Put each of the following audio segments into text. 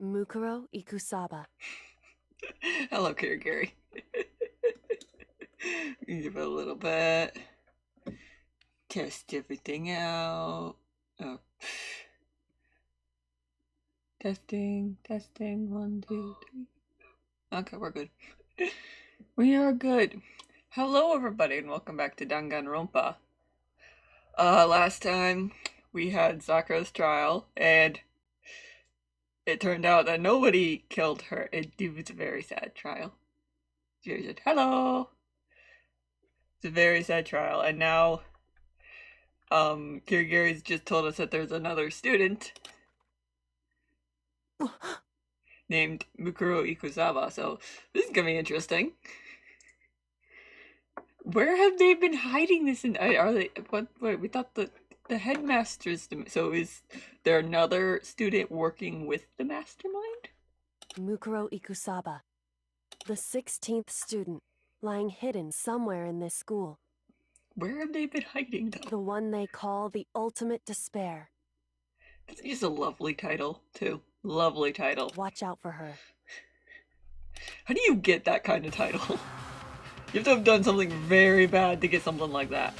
Mukuro Ikusaba. Hello, Gary. Give it a little bit. Test everything out. Oh. Testing. 1, 2, 3. Okay, we're good. We are good. Hello, everybody, and welcome back to DanganRonpa. Last time we had Sakura's trial, and it turned out that nobody killed her. It was a very sad trial. She said, hello! It's a very sad trial, and now, Kirigary's just told us that there's another student named Mukuro Ikusaba, so this is gonna be interesting. Where have they been hiding this? Are they? Wait, we thought the headmaster's. So is there another student working with the mastermind? Mukuro Ikusaba. The 16th student, lying hidden somewhere in this school. Where have they been hiding, though? The one they call the Ultimate Despair. This is a lovely title, too. Lovely title. Watch out for her. How do you get that kind of title? You have to have done something very bad to get something like that.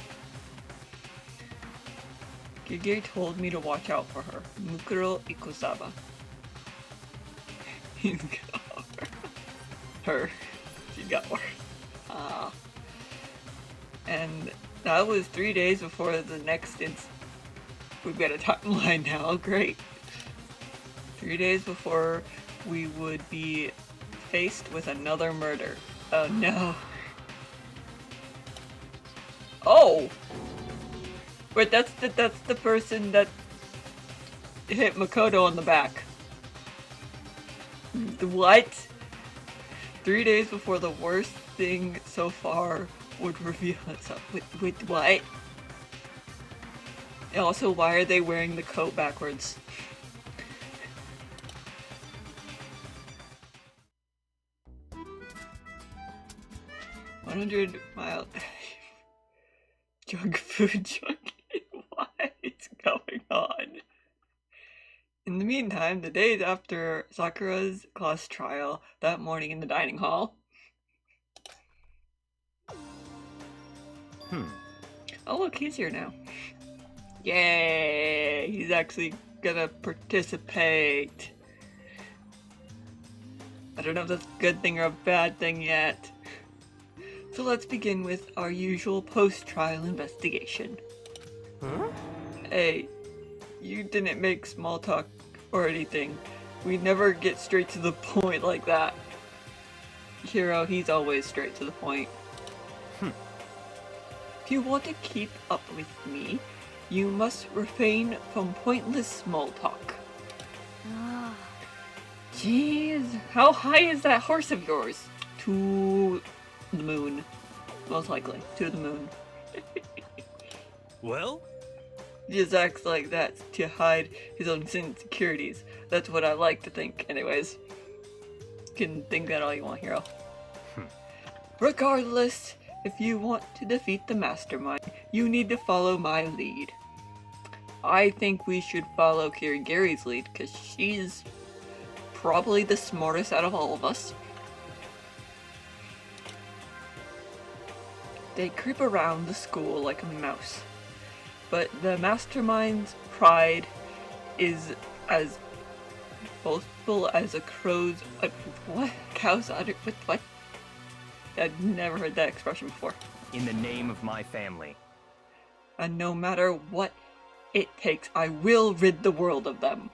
Gege told me to watch out for her. Mukuro Ikusaba. He's got her. She got her. And that was 3 days before the next We've got a timeline now, great. 3 days before we would be faced with another murder. Oh no. Oh! Wait, that's the person that hit Makoto on the back. What? 3 days before the worst thing so far would reveal itself. Wait, what? And also, why are they wearing the coat backwards? $100 junk food junkie. What is going on? In the meantime, the days after Sakura's class trial, that morning in the dining hall. Oh look, he's here now. Yay! He's actually gonna participate. I don't know if that's a good thing or a bad thing yet. So let's begin with our usual post-trial investigation. Huh? Hey, you didn't make small talk or anything. We never get straight to the point like that. Hiro, he's always straight to the point. If you want to keep up with me, you must refrain from pointless small talk. Jeez, how high is that horse of yours? To the moon. Most likely. To the moon. Well? He just acts like that to hide his own insecurities. That's what I like to think, anyways. You can think that all you want, Hiro. Regardless, if you want to defeat the mastermind, you need to follow my lead. I think we should follow Kirigary's lead, because she's probably the smartest out of all of us. They creep around the school like a mouse, but the mastermind's pride is as boastful as a crow's... what? Cow's udder... what? I've never heard that expression before. In the name of my family. And no matter what it takes, I will rid the world of them.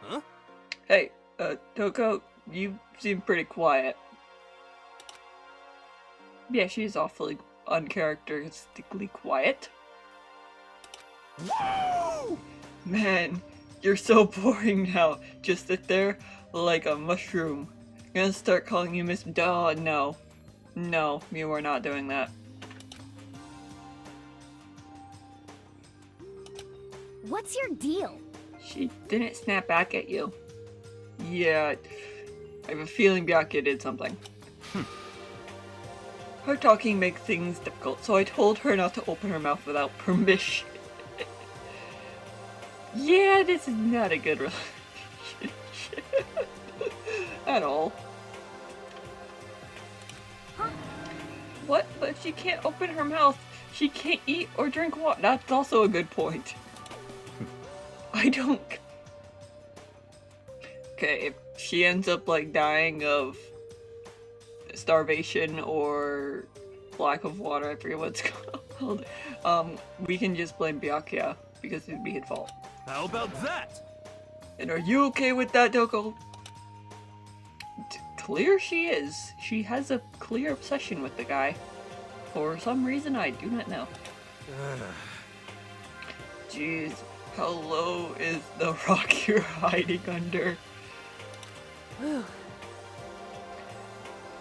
Huh? Hey, Toko, you seem pretty quiet. Yeah, she's awfully uncharacteristically quiet. Woo! Man, you're so boring now. Just sit there like a mushroom. I'm gonna start calling you Miss... Duh, no. No, you are not doing that. What's your deal? She didn't snap back at you. Yeah, I have a feeling Byakuya did something. Her talking makes things difficult, so I told her not to open her mouth without permission. Yeah, this is not a good relationship at all. Huh? What? But if she can't open her mouth, she can't eat or drink water. That's also a good point. I don't... Okay, if she ends up like dying of starvation or lack of water, I forget what it's called, we can just blame Byakuya because it'd be his fault. How about that? And are you okay with that, Doko? Clear she is. She has a clear obsession with the guy. For some reason I do not know. Jeez, how low is the rock you're hiding under? Whew.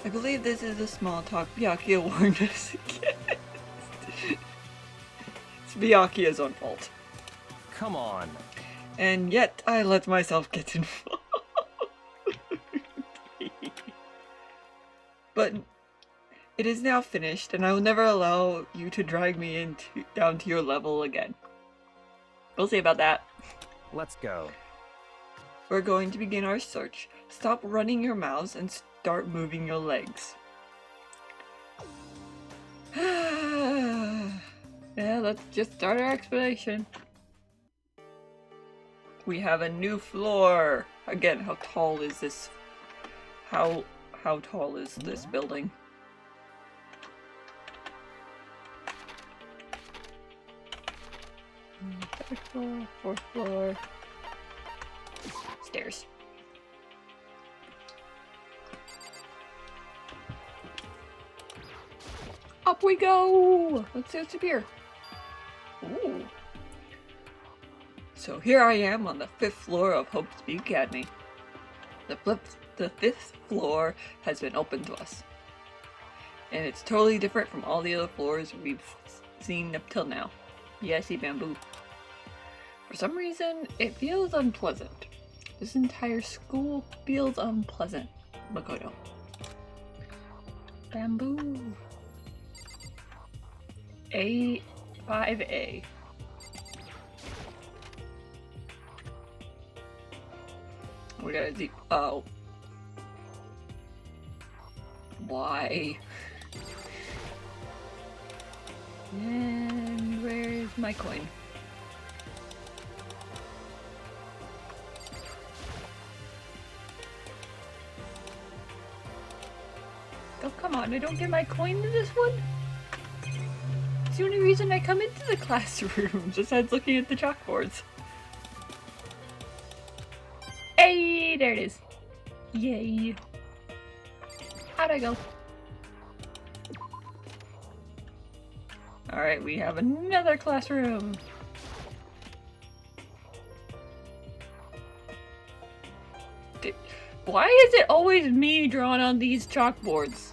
I believe this is a small talk Byakuya warned us against. It's Byakuya's own fault. Come on. And yet I let myself get involved. But it is now finished, and I will never allow you to drag me down to your level again. We'll see about that. Let's go. We're going to begin our search. Stop running your mouths and start moving your legs. Yeah, let's just start our exploration. We have a new floor. Again, how tall is this? How tall is this building? Third floor, fourth floor. Stairs. Up we go! Let's see what's up here. Ooh. So here I am on the 5th floor of Hope's Peak Academy. The 5th floor has been open to us. And it's totally different from all the other floors we've seen up till now. Yeah, I see bamboo. For some reason, it feels unpleasant. This entire school feels unpleasant. Mukuro. Bamboo. A5A. We gotta see. Oh. Why? And where's my coin? Oh, come on, I don't get my coin to this one? It's the only reason I come into the classroom, besides looking at the chalkboards. Hey, there it is. Yay. How'd I go? Alright, we have another classroom. Why is it always me drawn on these chalkboards?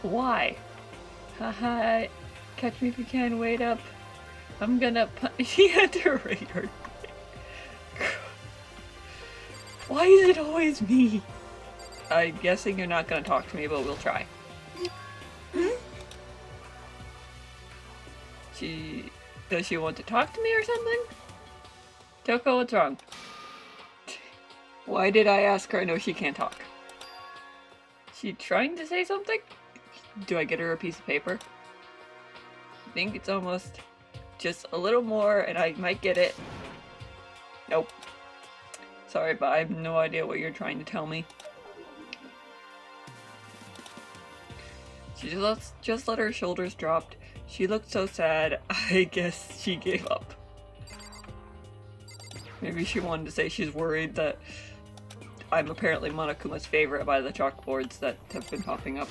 Why? Haha, catch me if you can, wait up. I'm gonna he had to rate her. Why is it always me? I'm guessing you're not gonna talk to me, but we'll try. Does she want to talk to me or something? Toko, what's wrong? Why did I ask her? I know she can't talk. She trying to say something? Do I get her a piece of paper? I think it's almost just a little more and I might get it. Nope. Sorry, but I have no idea what you're trying to tell me. She just let her shoulders drop. She looked so sad, I guess she gave up. Maybe she wanted to say she's worried that I'm apparently Monokuma's favorite by the chalkboards that have been popping up.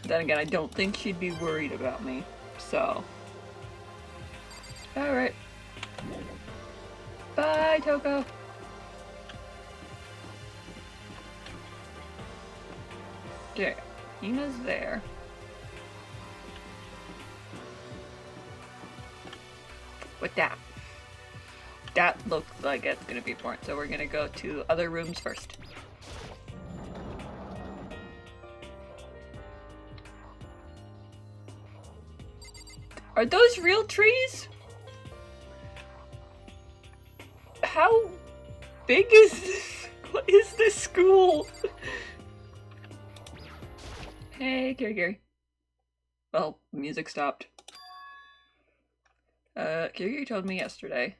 Then again, I don't think she'd be worried about me, so... Alright. Bye, Toko! Okay, Ina's there. With that. That looks like it's gonna be important, so we're gonna go to other rooms first. Are those real trees? How big is this? What is this school? Hey, Gary. Well, music stopped. Gary told me yesterday.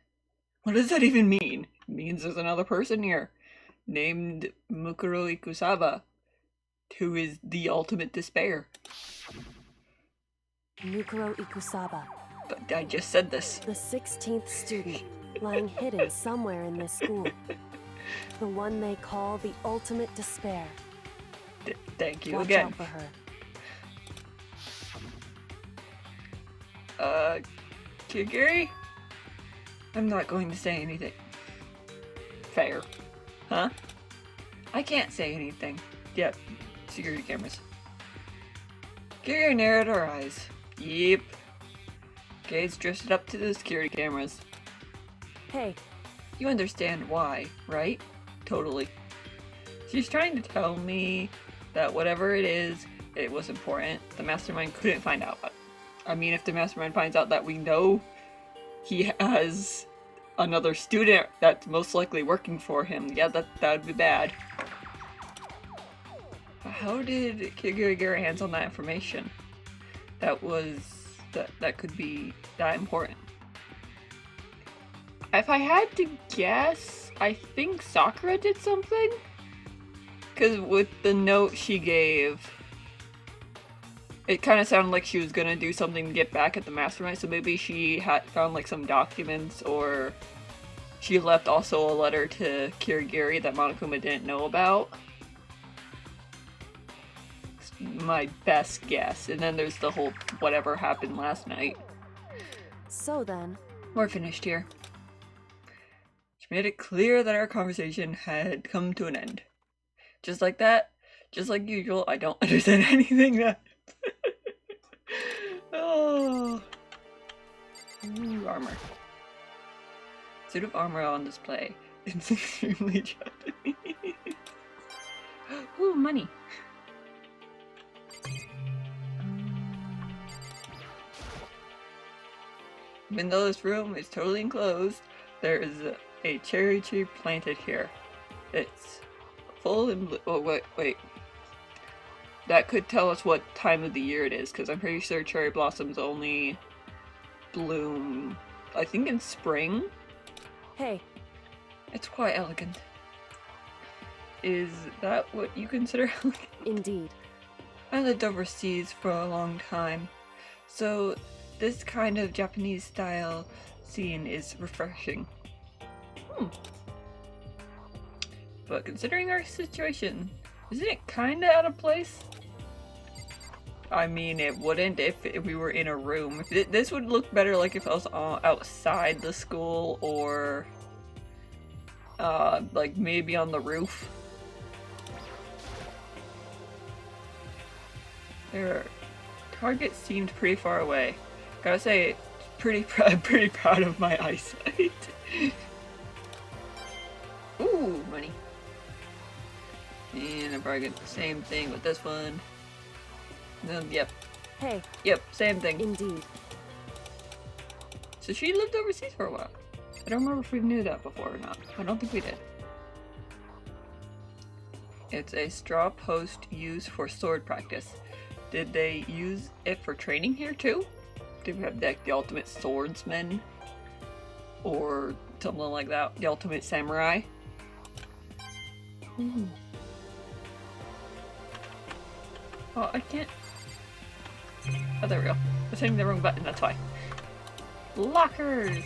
What does that even mean? It means there's another person here, named Mukuro Ikusaba, who is the ultimate despair. Mukuro Ikusaba, But I just said this. the 16th student, lying hidden somewhere in this school. The one they call the ultimate despair. Thank you Watch again. out for her. Gary? I'm not going to say anything. Fair. Huh? I can't say anything. Yep. Security cameras. Gary narrowed her eyes. Yep. Gaze drifted up to the security cameras. Hey, You understand why, right? Totally. She's trying to tell me that whatever it is, it was important. The mastermind couldn't find out. I mean, if the mastermind finds out that we know he has another student that's most likely working for him, yeah, that would be bad. How did Kiguri get her hands on that information? That could be that important. If I had to guess, I think Sakura did something? Because with the note she gave, it kind of sounded like she was gonna do something to get back at the mastermind, so maybe she had found like some documents, or she left also a letter to Kirigiri that Monokuma didn't know about. It's my best guess. And then there's the whole whatever happened last night. so then, We're finished here. She made it clear that our conversation had come to an end. Just like that, just like usual, I don't understand anything that. Oh. Ooh, armor. Suit of armor on display. It's extremely Japanese. Ooh, money. Even though this room is totally enclosed, there is a cherry tree planted here. It's full and blue. Oh, wait. That could tell us what time of the year it is, because I'm pretty sure cherry blossoms only bloom, I think, in spring. hey, It's quite elegant. Is that what you consider elegant? indeed. I lived overseas for a long time, so this kind of Japanese style scene is refreshing. But considering our situation, isn't it kinda out of place? I mean, it wouldn't if we were in a room. This would look better like if I was outside the school, or like maybe on the roof. Their target seemed pretty far away. Gotta say, I'm pretty proud of my eyesight. Ooh, money. And I probably get the same thing with this one. Yep, Hey, same thing. indeed. So she lived overseas for a while. I don't remember if we knew that before or not. I don't think we did. It's a straw post used for sword practice. Did they use it for training here too? Did we have like the ultimate swordsman? Or something like that? The ultimate samurai? Ooh. Oh, I can't. Oh, there we go. I was hitting the wrong button, that's why. Lockers!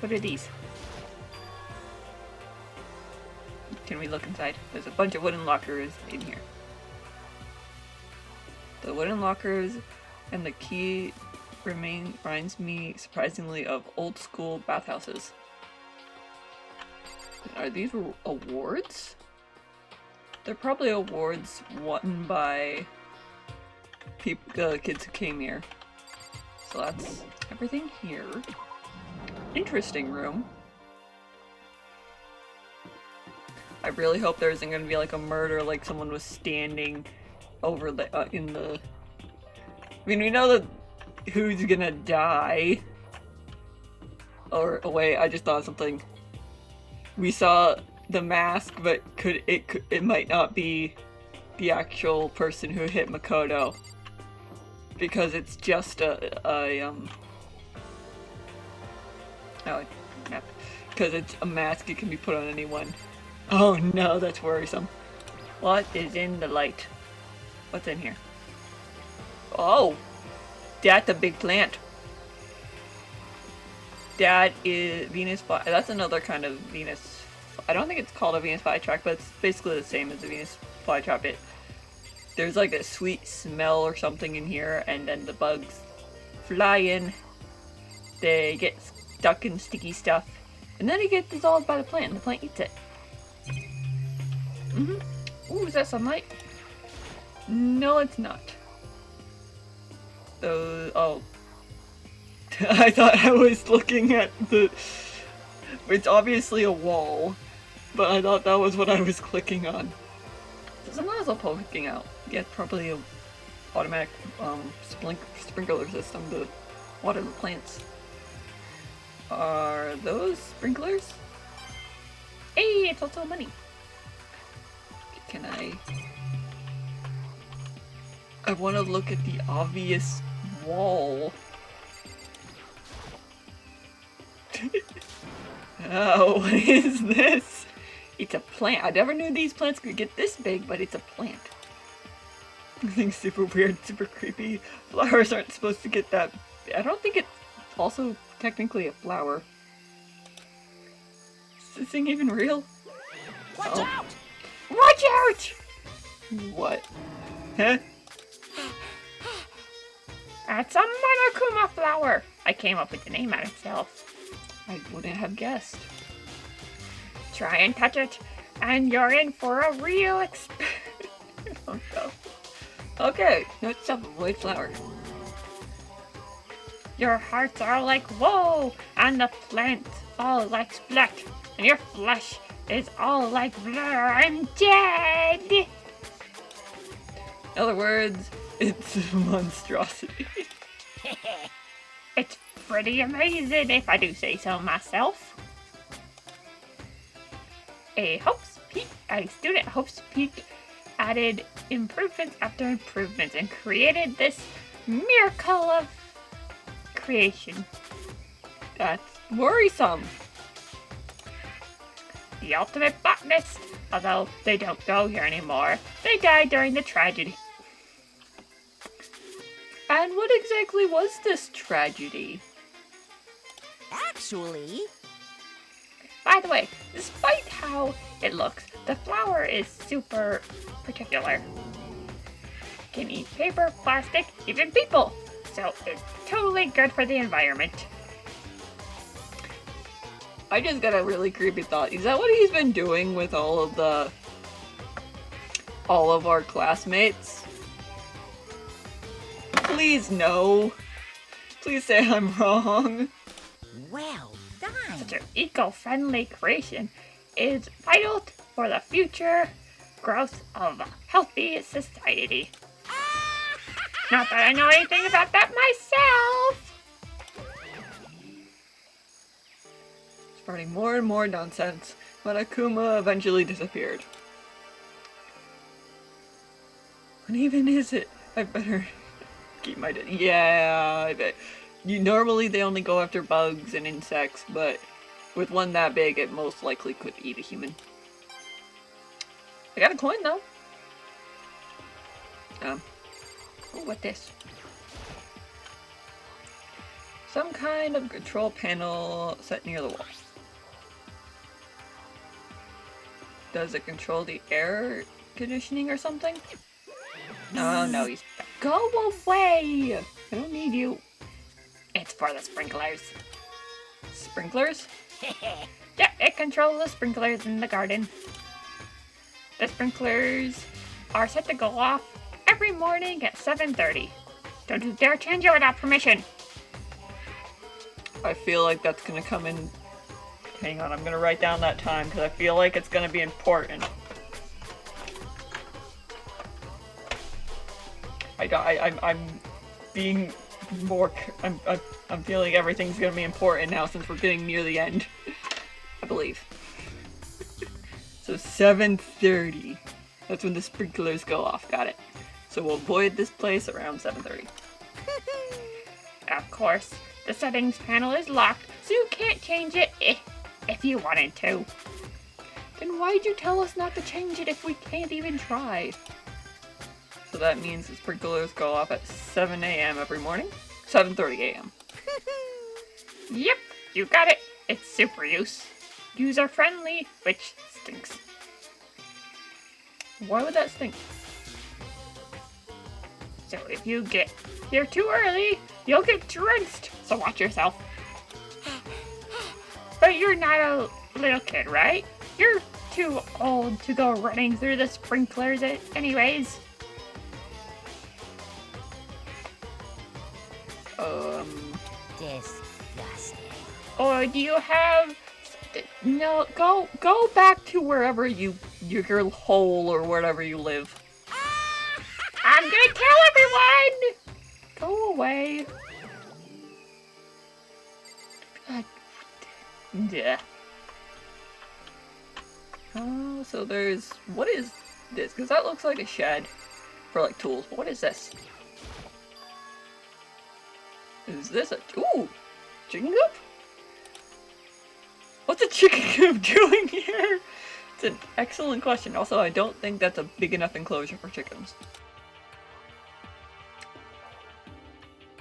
What are these? Can we look inside? There's a bunch of wooden lockers in here. The wooden lockers and the key reminds me surprisingly of old school bathhouses. Are these awards? They're probably awards won by kids who came here. So that's everything here. Interesting room. I really hope there isn't going to be like a murder, like someone was standing over the in the. I mean, we know that who's gonna die. Or, oh wait, I just thought of something. We saw the mask, but it might not be the actual person who hit Mukuro. Because it's just because it's a mask, it can be put on anyone. Oh no, that's worrisome. What is in the light? What's in here? Oh! That's a big plant. That is Venus fly. That's another kind of Venus. I don't think it's called a Venus flytrap, but it's basically the same as a Venus flytrap. There's like a sweet smell or something in here, and then the bugs fly in. They get stuck in sticky stuff, and then it gets dissolved by the plant, and the plant eats it. Ooh, is that sunlight? No, it's not. Oh. I thought I was looking at the... It's obviously a wall, but I thought that was what I was clicking on. There's a nozzle poking out. Yeah, probably a automatic sprinkler system to water the plants. Are those sprinklers? Hey, it's also money. Can I want to look at the obvious wall. Oh, what is this? It's a plant. I never knew these plants could get this big, but it's a plant. This thing's super weird, super creepy. Flowers aren't supposed to get that. I don't think it's also technically a flower. Is this thing even real? Watch out! Watch out! What? Huh? It's a Monokuma flower. I came up with the name myself. I wouldn't have guessed. Try and touch it, and you're in for a real experience. Oh no. Okay, that's a white flower. Your hearts are like whoa, and the plant's all like splat, and your flesh is all like blur. I'm dead. In other words, it's a monstrosity. It's pretty amazing, if I do say so myself. A student at Hope's Peak added improvements after improvements and created this miracle of creation. That's worrisome. The ultimate botanist, although they don't go here anymore, they died during the tragedy. And what exactly was this tragedy? Actually, By the way, despite how it looks, the flower is super particular. Can eat paper, plastic, even people. So it's totally good for the environment. I just got a really creepy thought. Is that what he's been doing with all of our classmates? Please no. Please say I'm wrong. well done. Such an eco-friendly creation is vital for the future growth of a healthy society. Not that I know anything about that myself. Spreading more and more nonsense. Monokuma eventually disappeared. What even is it? I better keep my... Yeah, I bet. Normally they only go after bugs and insects, but with one that big, it most likely could eat a human. I got a coin though. Ooh, what this? Some kind of control panel set near the wall. Does it control the air conditioning or something? No, no, he's... Go away! I don't need you. It's for the sprinklers. Sprinklers? Yeah, it controls the sprinklers in the garden. The sprinklers are set to go off every morning at 7:30. Don't you dare change it without permission. I feel like that's gonna come in... Hang on, I'm gonna write down that time because I feel like it's gonna be important. I'm being I'm feeling everything's gonna be important now since we're getting near the end. I believe. So 7:30. That's when the sprinklers go off. Got it. So we'll avoid this place around 7:30. Of course, the settings panel is locked, so you can't change it if you wanted to. Then why'd you tell us not to change it if we can't even try? So that means the sprinklers go off at 7 a.m. every morning? 7:30 a.m. Yep, you got it. It's super use. User friendly, which stinks. Why would that stink? So if you get here too early, you'll get drenched. So watch yourself. But you're not a little kid, right? You're too old to go running through the sprinklers anyways. Disgusting. Or do you have... No, go back to wherever your hole or wherever you live. I'm gonna tell everyone! Go away. God. Yeah. Oh, so there's... What is this? Because that looks like a shed for, like, tools. But what is this? Is this a... Ooh! Chicken coop? What's a chicken coop doing here? It's an excellent question. Also, I don't think that's a big enough enclosure for chickens.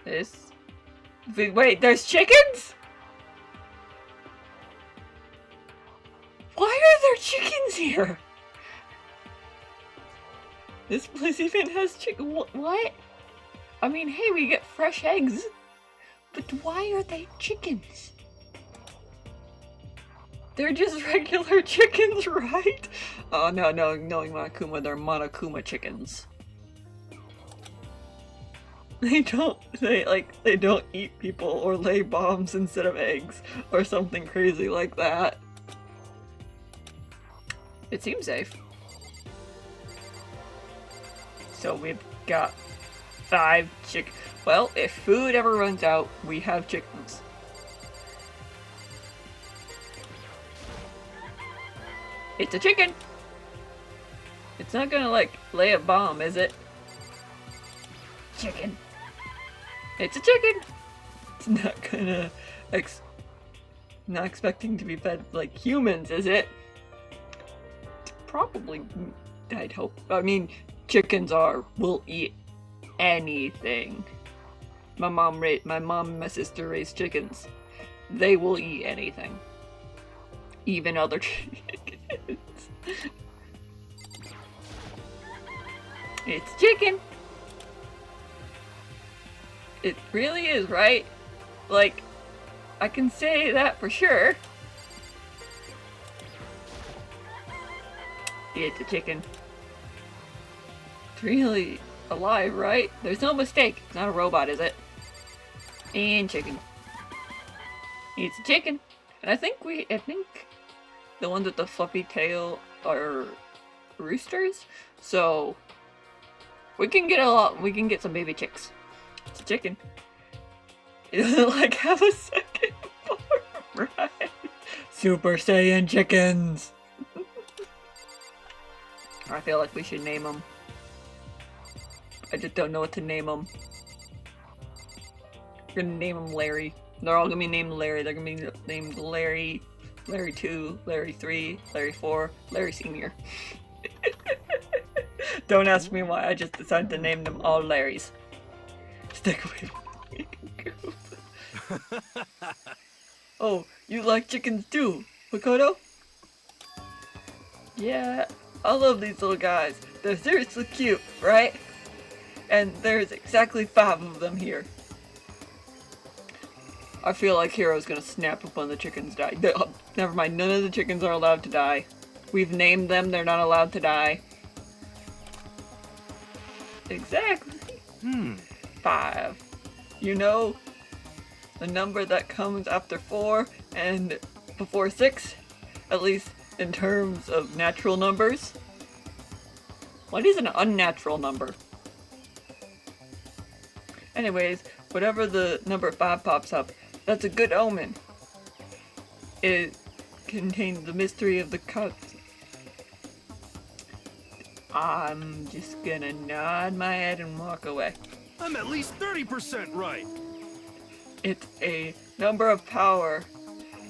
This... Wait, there's chickens?! Why are there chickens here? This place even has chicken. What? I mean, hey, we get fresh eggs. But why are they chickens? They're just regular chickens, right? Oh, no, knowing Monokuma, they're Monokuma chickens. They don't eat people or lay bombs instead of eggs or something crazy like that. It seems safe. So we've got 5 chickens. Well, if food ever runs out, we have chickens. It's a chicken! It's not gonna, like, lay a bomb, is it? Chicken. It's a chicken! It's not gonna... not expecting to be fed like humans, is it? Probably, I'd hope. I mean, chickens will eat anything. My mom and my sister raised chickens. They will eat anything. Even other chickens. It's chicken. It really is, right? Like, I can say that for sure. It's a chicken. It's really alive, right? There's no mistake. It's not a robot, is it? And chicken. It's a chicken. And I think the ones with the fluffy tail are roosters. So we can get some baby chicks. It's a chicken. It doesn't like have a second form, right? Super Saiyan chickens. I feel like we should name them. I just don't know what to name them. We're gonna name them Larry. They're all gonna be named Larry. They're gonna be named Larry, Larry 2, Larry 3, Larry 4, Larry Senior. Don't ask me why, I just decided to name them all Larrys. Stick with me. Oh, you like chickens too, Mukuro? Yeah, I love these little guys. They're seriously cute, right? And there's exactly 5 of them here. I feel like Hiro's gonna snap up when the chickens die. Never mind, none of the chickens are allowed to die. We've named them, they're not allowed to die. Exactly. 5. You know, the number that comes after 4 and before 6, at least in terms of natural numbers. What is an unnatural number? Anyways, whatever the number 5 pops up, that's a good omen. It contains the mystery of the cups. I'm just gonna nod my head and walk away. I'm at least 30% right. It's a number of power.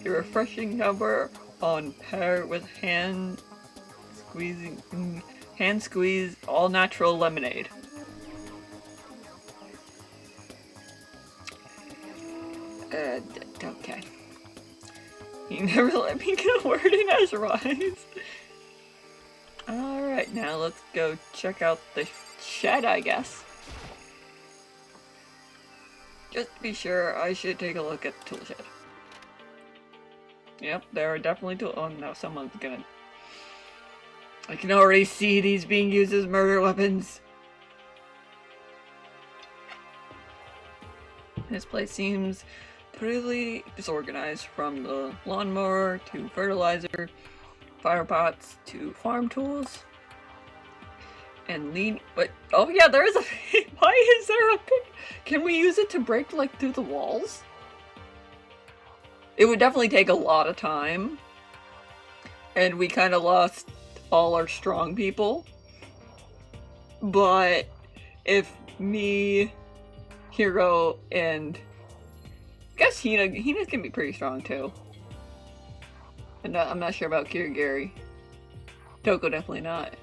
A refreshing number on pair with hand squeeze all natural lemonade. Okay. You never let me get a word in edgewise. Alright, now let's go check out the shed, I guess. Just to be sure, I should take a look at the tool shed. Yep, there are definitely tools. Oh no, someone's gonna... I can already see these being used as murder weapons. This place seems pretty disorganized, from the lawnmower to fertilizer, fire pots to farm tools. And but oh yeah, there is a why is there a pick? Can we use it to break like through the walls? It would definitely take a lot of time. And we kind of lost all our strong people. But if me, Hiro, and I guess Hina's gonna be pretty strong too. And I'm not sure about Kirigiri. Toko definitely not.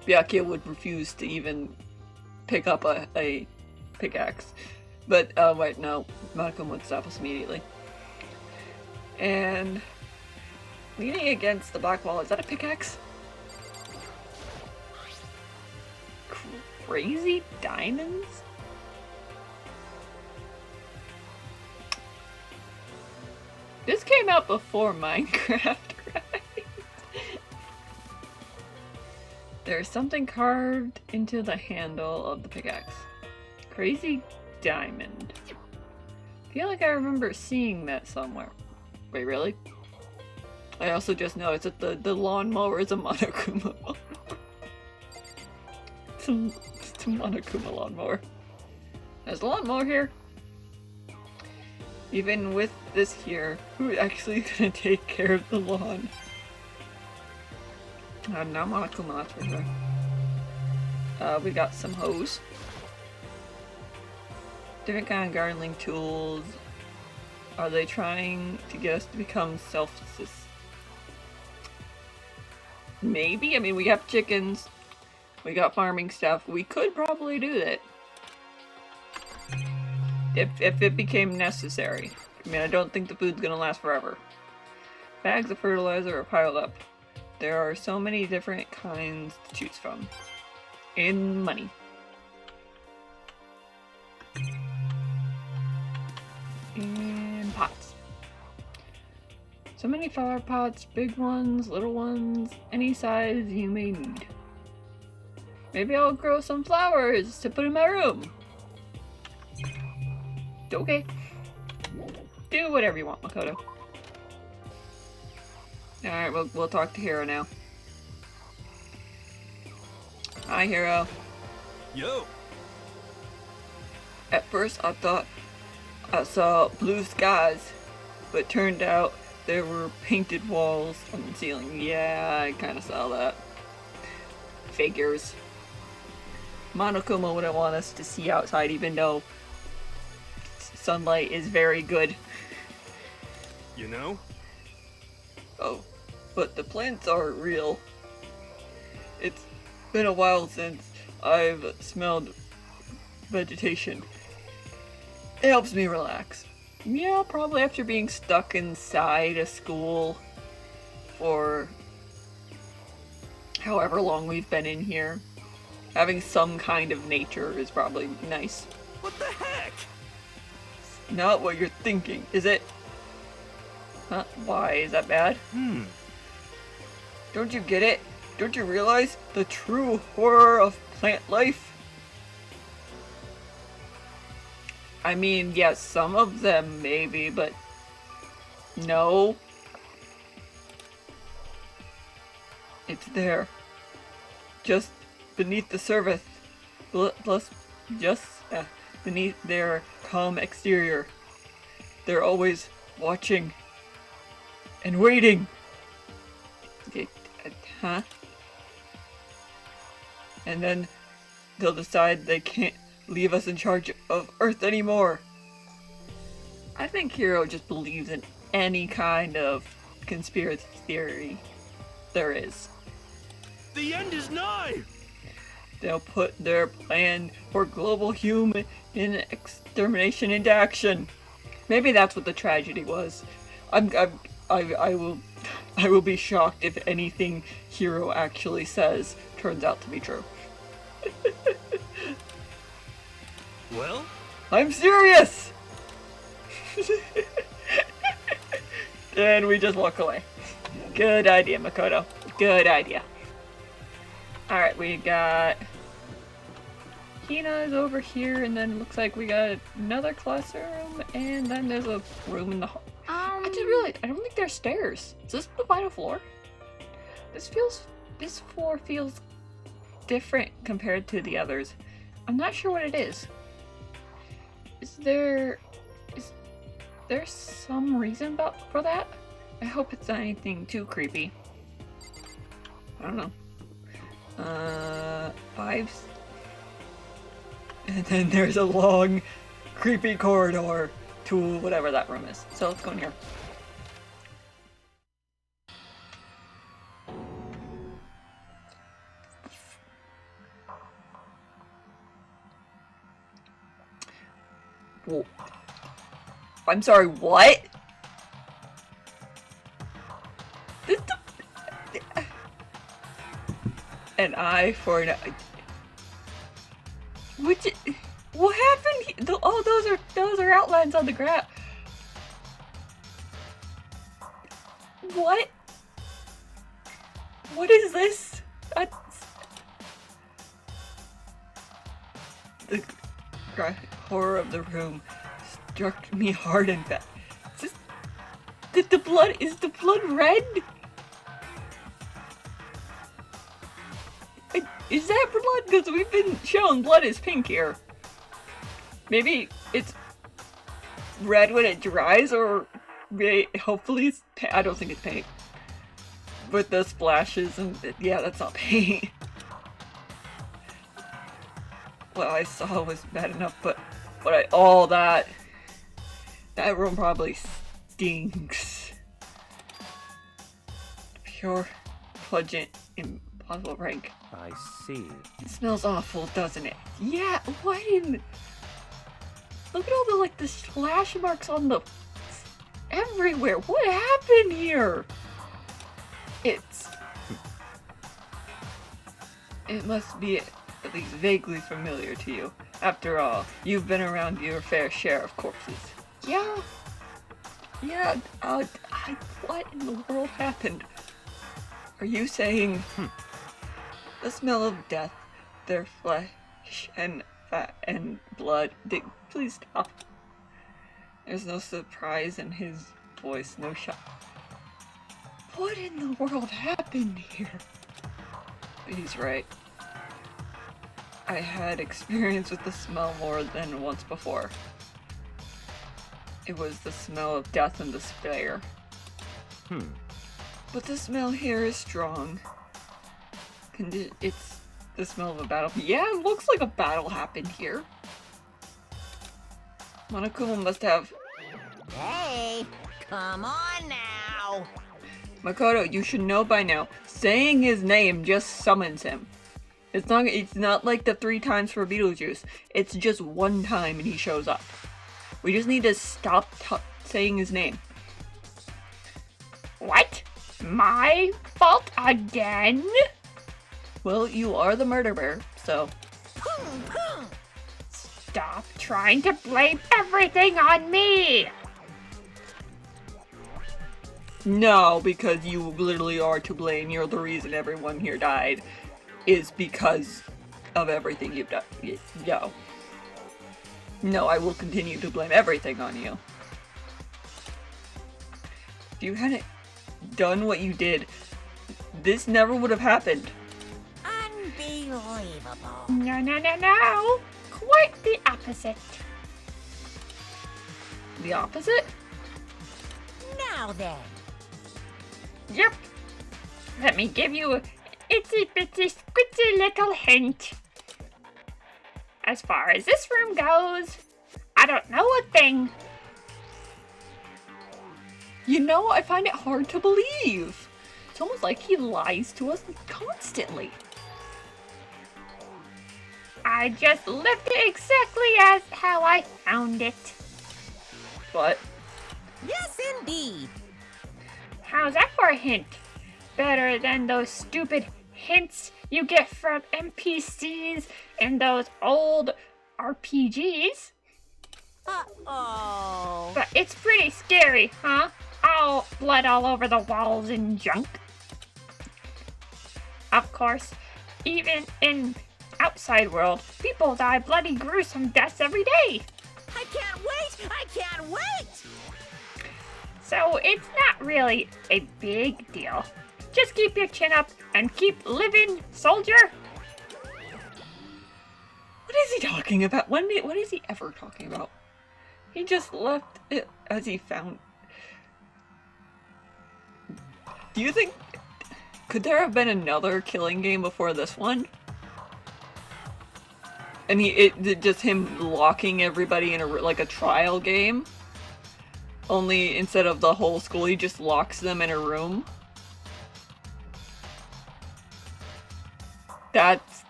Byakuya would refuse to even pick up a pickaxe. But, wait, no. Monokuma would stop us immediately. And leaning against the black wall, is that a pickaxe? Crazy diamonds? This came out before Minecraft, right? There's something carved into the handle of the pickaxe. Crazy diamond. I feel like I remember seeing that somewhere. Wait, really? I also just noticed that the lawnmower is a Monokuma lawnmower. It's a Monokuma lawnmower. There's a lawnmower here. Even with this here, who's actually gonna take care of the lawn? Not Monokuma, that's for sure. We got some hose. Different kind of gardening tools. Are they trying to get us to become self-sustaining? Maybe? I mean, we have chickens. We got farming stuff. We could probably do that. If it became necessary. I mean, I don't think the food's gonna last forever. Bags of fertilizer are piled up. There are so many different kinds to choose from. And money. And pots. So many flower pots, big ones, little ones, any size you may need. Maybe I'll grow some flowers to put in my room. Okay. Do whatever you want, Makoto. Alright, we'll talk to Hiro now. Hi, Hiro. Yo. At first I thought I saw blue skies, but turned out there were painted walls on the ceiling. Yeah, I kinda saw that. Figures. Monokuma wouldn't want us to see outside, even though sunlight is very good. You know? Oh, but the plants are real. It's been a while since I've smelled vegetation. It helps me relax. Yeah, probably after being stuck inside a school for however long we've been in here. Having some kind of nature is probably nice. What the heck? Not what you're thinking, is it? Huh? Why? Is that bad? Don't you get it? Don't you realize the true horror of plant life? I mean, yes, some of them maybe, but no. It's there. Just beneath the surface. beneath their calm exterior. They're always watching and waiting. Huh? And then they'll decide they can't leave us in charge of Earth anymore. I think Hiro just believes in any kind of conspiracy theory there is. The end is nigh! They'll put their plan for global human extermination into action. Maybe that's what the tragedy was. I will be shocked if anything Hiro actually says turns out to be true. Well? I'm serious! And we just walk away. Good idea, Makoto. Good idea. Alright, we got Hina's over here, and then looks like we got another classroom, and then there's a room in the hall. I just realized, I don't think there's stairs. Is this the final floor? This floor feels different compared to the others. I'm not sure what it is. Is there some reason for that? I hope it's not anything too creepy. I don't know. 5. And then there's a long, creepy corridor to whatever that room is. So let's go in here. Whoa. I'm sorry, what? An eye for an eye. What happened? Oh, those are outlines on the graph. What? What is this? The horror of the room struck me hard and fast. Is the blood red? Is that blood? Because we've been shown blood is pink here. Maybe it's red when it dries, or hopefully it's paint. I don't think it's paint. With the splashes and yeah, that's not paint. What I saw was bad enough, but all that room probably stinks. Pure, pungent, impossible rank. I see. It smells awful, doesn't it? Yeah, what in... Look at all the splash marks on the... everywhere. What happened here? It must be at least vaguely familiar to you. After all, you've been around your fair share of corpses. Yeah. Yeah, what in the world happened? Are you saying... The smell of death, their flesh and fat and blood. Please stop. There's no surprise in his voice, no shock. What in the world happened here? He's right. I had experience with the smell more than once before. It was the smell of death and despair. But the smell here is strong. It's the smell of a battle. Yeah, it looks like a battle happened here. Monokuma must have... Hey, come on now. Makoto, you should know by now. Saying his name just summons him. It's not like the 3 times for Beetlejuice. It's just 1 time and he shows up. We just need to stop saying his name. What? My fault again? Well, you are the murderer, so... Stop trying to blame everything on me! No, because you literally are to blame. You're the reason everyone here died. Is because of everything you've done. No. No, I will continue to blame everything on you. If you hadn't done what you did, this never would have happened. Unbelievable. No. quite the opposite. The opposite? Now then. Yep. Let me give you a itsy bitsy squitsy little hint. As far as this room goes, I don't know a thing. You know, I find it hard to believe. It's almost like he lies to us constantly. I just left it exactly as how I found it. What? Yes, indeed. How's that for a hint? Better than those stupid hints you get from NPCs in those old RPGs. Uh-oh. But it's pretty scary, huh? All blood all over the walls and junk. Of course, even in outside world, people die bloody gruesome deaths every day. I can't wait! I can't wait! So it's not really a big deal. Just keep your chin up and keep living, soldier. What is he talking about? What is he ever talking about? He just left it as he found. Do you think... Could there have been another killing game before this one? And just him locking everybody in like a trial game? Only instead of the whole school, he just locks them in a room? That's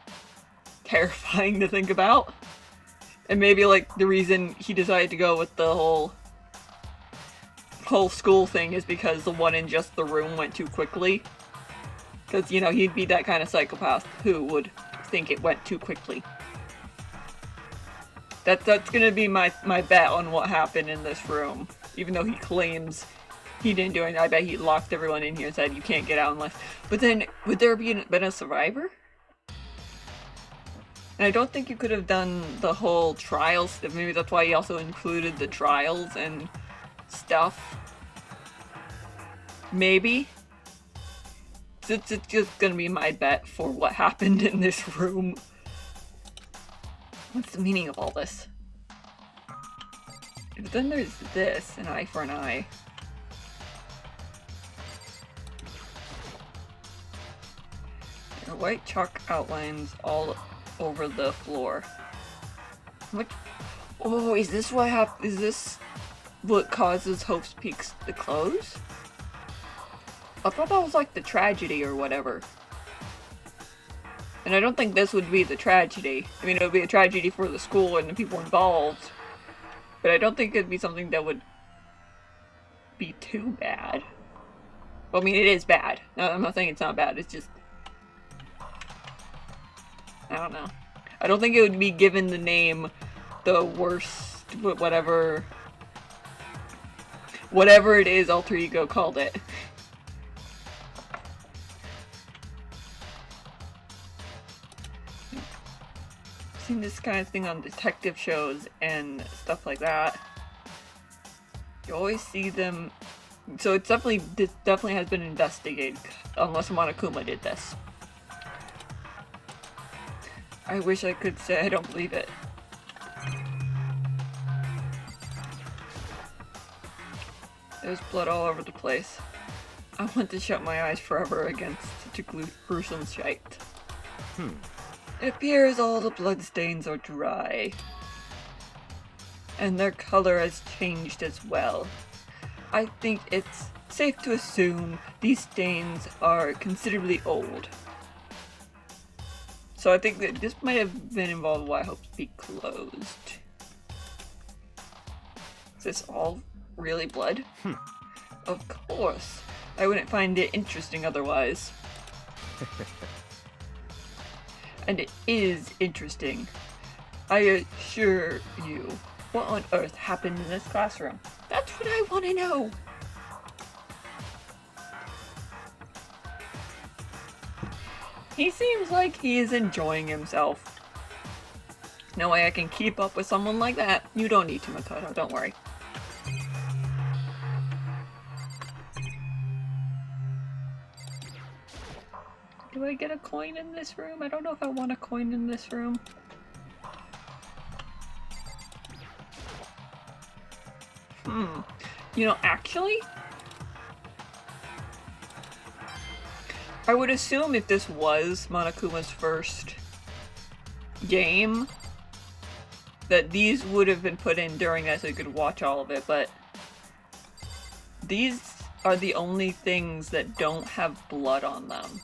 terrifying to think about. And maybe like the reason he decided to go with the whole school thing is because the one in just the room went too quickly. Because, you know, he'd be that kind of psychopath who would think it went too quickly. That's gonna be my bet on what happened in this room. Even though he claims he didn't do anything, I bet he locked everyone in here and said you can't get out unless... But then, would there been a survivor? And I don't think you could have done the whole trials stuff. Maybe that's why he also included the trials and stuff. Maybe. It's just gonna be my bet for what happened in this room. What's the meaning of all this? But then there's this, an eye for an eye. There are white chalk outlines all over the floor. What? Oh, is this what is this what causes Hope's Peaks to close? I thought that was like the tragedy or whatever. And I don't think this would be the tragedy. I mean, it would be a tragedy for the school and the people involved. But I don't think it'd be something that would be too bad. Well, I mean, it is bad. No, I'm not saying it's not bad, it's just... I don't know. I don't think it would be given the name the worst, whatever it is Alter Ego called it. I've seen this kind of thing on detective shows and stuff like that. You always see them, so it's this definitely has been investigated, unless Monokuma did this. I wish I could say I don't believe it. There's blood all over the place. I want to shut my eyes forever against such a gruesome sight. It appears all the bloodstains are dry. And their color has changed as well. I think it's safe to assume these stains are considerably old. So I think that this might have been involved why Hope's Peak closed. Is this all really blood? Of course. I wouldn't find it interesting otherwise. And it is interesting. I assure you. What on earth happened in this classroom? That's what I want to know! He seems like he is enjoying himself. No way I can keep up with someone like that. You don't need to, Makoto, don't worry. Do I get a coin in this room? I don't know if I want a coin in this room. You know, actually, I would assume if this was Monokuma's first game, that these would have been put in during that so you could watch all of it, but these are the only things that don't have blood on them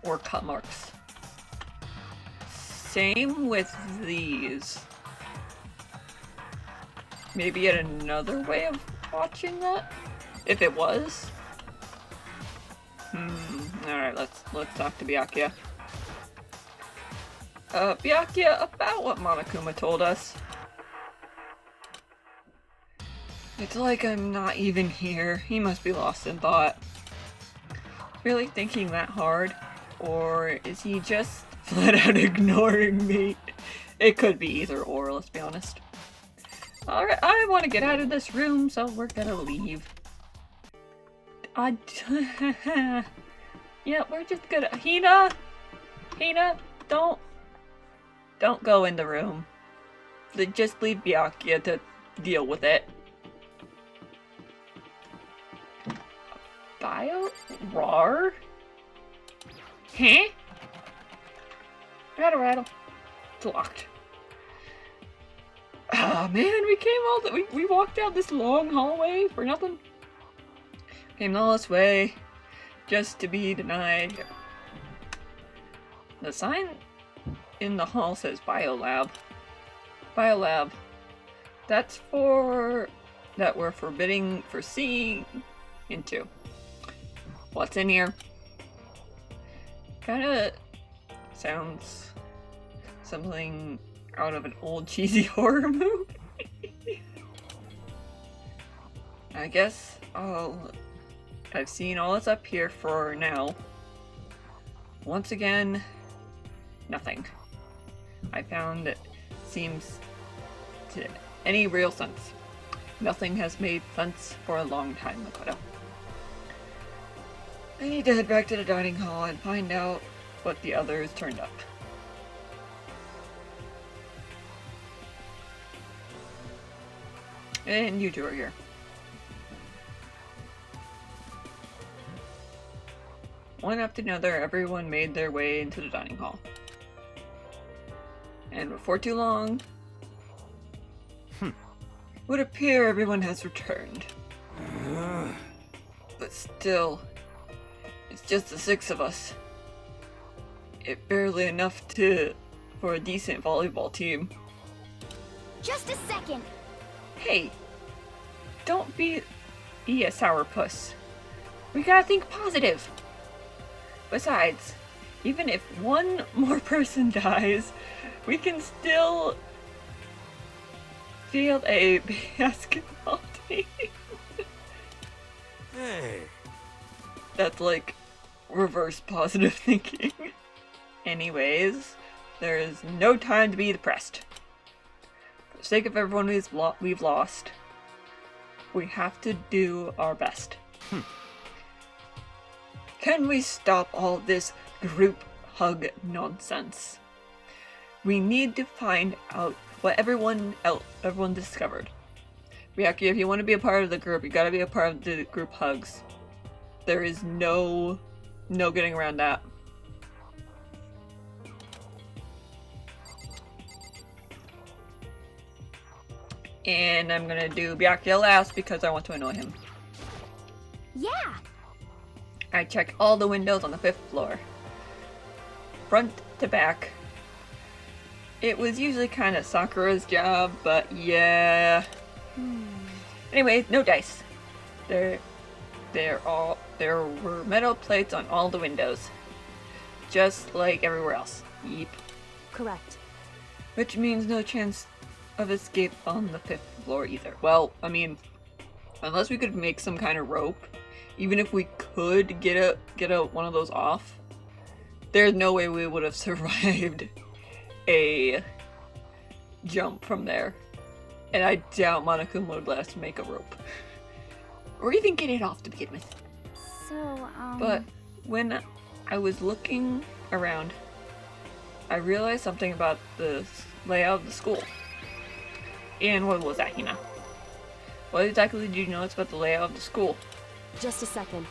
or cut marks. Same with these. Maybe yet another way of watching that? If it was? Alright, let's talk to Byakuya. Byakuya, about what Monokuma told us. It's like I'm not even here. He must be lost in thought. Really thinking that hard? Or is he just flat out ignoring me? It could be either or, let's be honest. Alright, I want to get out of this room, so we're gonna leave. Yeah, we're just gonna... Hina, don't go in the room. Just leave Byakuya to deal with it. Rar? Huh? Rattle. It's locked. Ah, man, we came all the... We walked out this long hallway for nothing. Came all this way just to be denied. The sign in the hall says Biolab. Biolab. That's for... that we're forbidding for seeing into. What's in here? Kinda sounds something out of an old cheesy horror movie. I guess I've seen all that's up here for now. Once again, nothing. I found it seems to any real sense. Nothing has made sense for a long time, Mukuro. I need to head back to the dining hall and find out what the others turned up. And you two are here. One after another, everyone made their way into the dining hall. And before too long, it would appear everyone has returned. But still, it's just the 6 of us. It's barely enough for a decent volleyball team. Just a second. Hey, don't be a sourpuss. We gotta think positive. Besides, even if one more person dies, we can still field a basketball team. Hey. That's like reverse positive thinking. Anyways, there is no time to be depressed. For the sake of everyone we've lost, we have to do our best. Can we stop all this group hug nonsense? We need to find out what everyone discovered. Byakuya, if you want to be a part of the group, you gotta be a part of the group hugs. There is no getting around that. And I'm gonna do Byakuya last because I want to annoy him. Yeah. I checked all the windows on the 5th floor. Front to back. It was usually kind of Sakura's job, but yeah. Anyway, no dice. There were metal plates on all the windows. Just like everywhere else. Yeep. Correct. Which means no chance of escape on the 5th floor either. Well, I mean, unless we could make some kind of rope, even if we could get one of those off, there's no way we would have survived a jump from there. And I doubt Monokuma would let us make a rope. Or even get it off to begin with. So, But when I was looking around, I realized something about the layout of the school. And what was that, Hina? What exactly did you notice about the layout of the school? Just a second.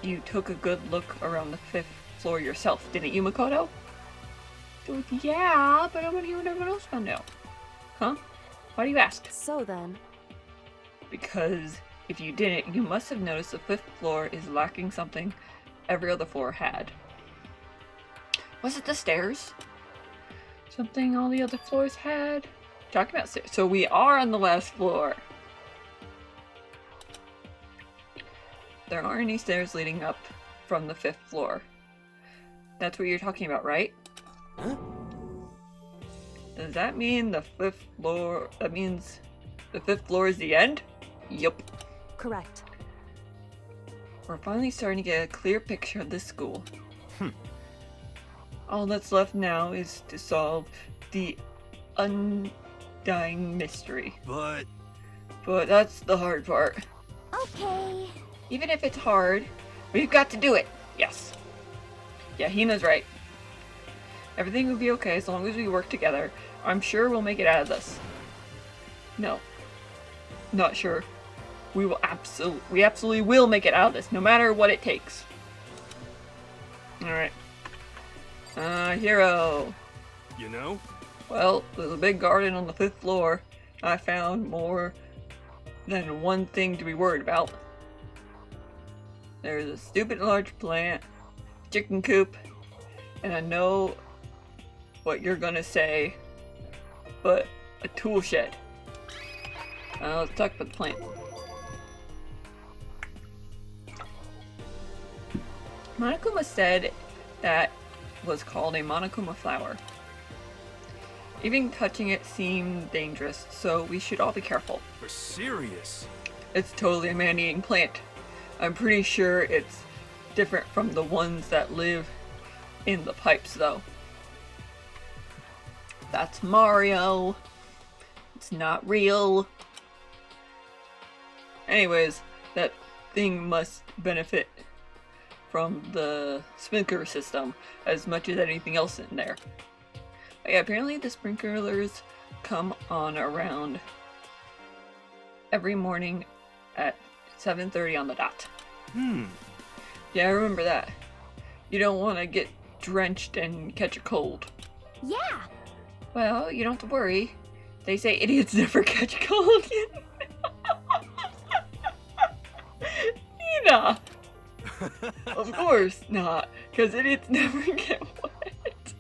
You took a good look around the 5th floor yourself, didn't you, Mukuro? Well, yeah, but I want to hear what everyone else found out. Huh? Why do you ask? So then, Because if you didn't, you must have noticed the 5th floor is lacking something every other floor had. Was it the stairs? Something all the other floors had? Talking about stairs. So we are on the last floor. There aren't any stairs leading up from the 5th floor. That's what you're talking about, right? Huh? Does that mean the 5th floor? That means the 5th floor is the end? Yup. correct. We're finally starting to get a clear picture of this school. All that's left now is to solve the undying mystery. But But that's the hard part. Okay. Even if it's hard, we've got to do it. Yes. Yeah, Hina's right. Everything will be okay as long as we work together. I'm sure we'll make it out of this. No. Not sure. We absolutely will make it out of this, no matter what it takes. Alright. Hero. you know, Well, there's a big garden on the 5th floor. I found more than one thing to be worried about. There's a stupid large plant, chicken coop, and I know what you're gonna say, but a tool shed. Let's talk about the plant. Monokuma said that was called a Monokuma flower. Even touching it seemed dangerous, so we should all be careful. we're serious. It's totally a man-eating plant. I'm pretty sure it's different from the ones that live in the pipes, though. That's Mario. It's not real. Anyways, that thing must benefit from the sprinkler system as much as anything else in there. But yeah, apparently the sprinklers come on around every morning at 7:30 on the dot. Yeah, I remember that. You don't want to get drenched and catch a cold. Yeah. Well, you don't have to worry. They say idiots never catch a cold. Nina! Of course not, because idiots never get wet.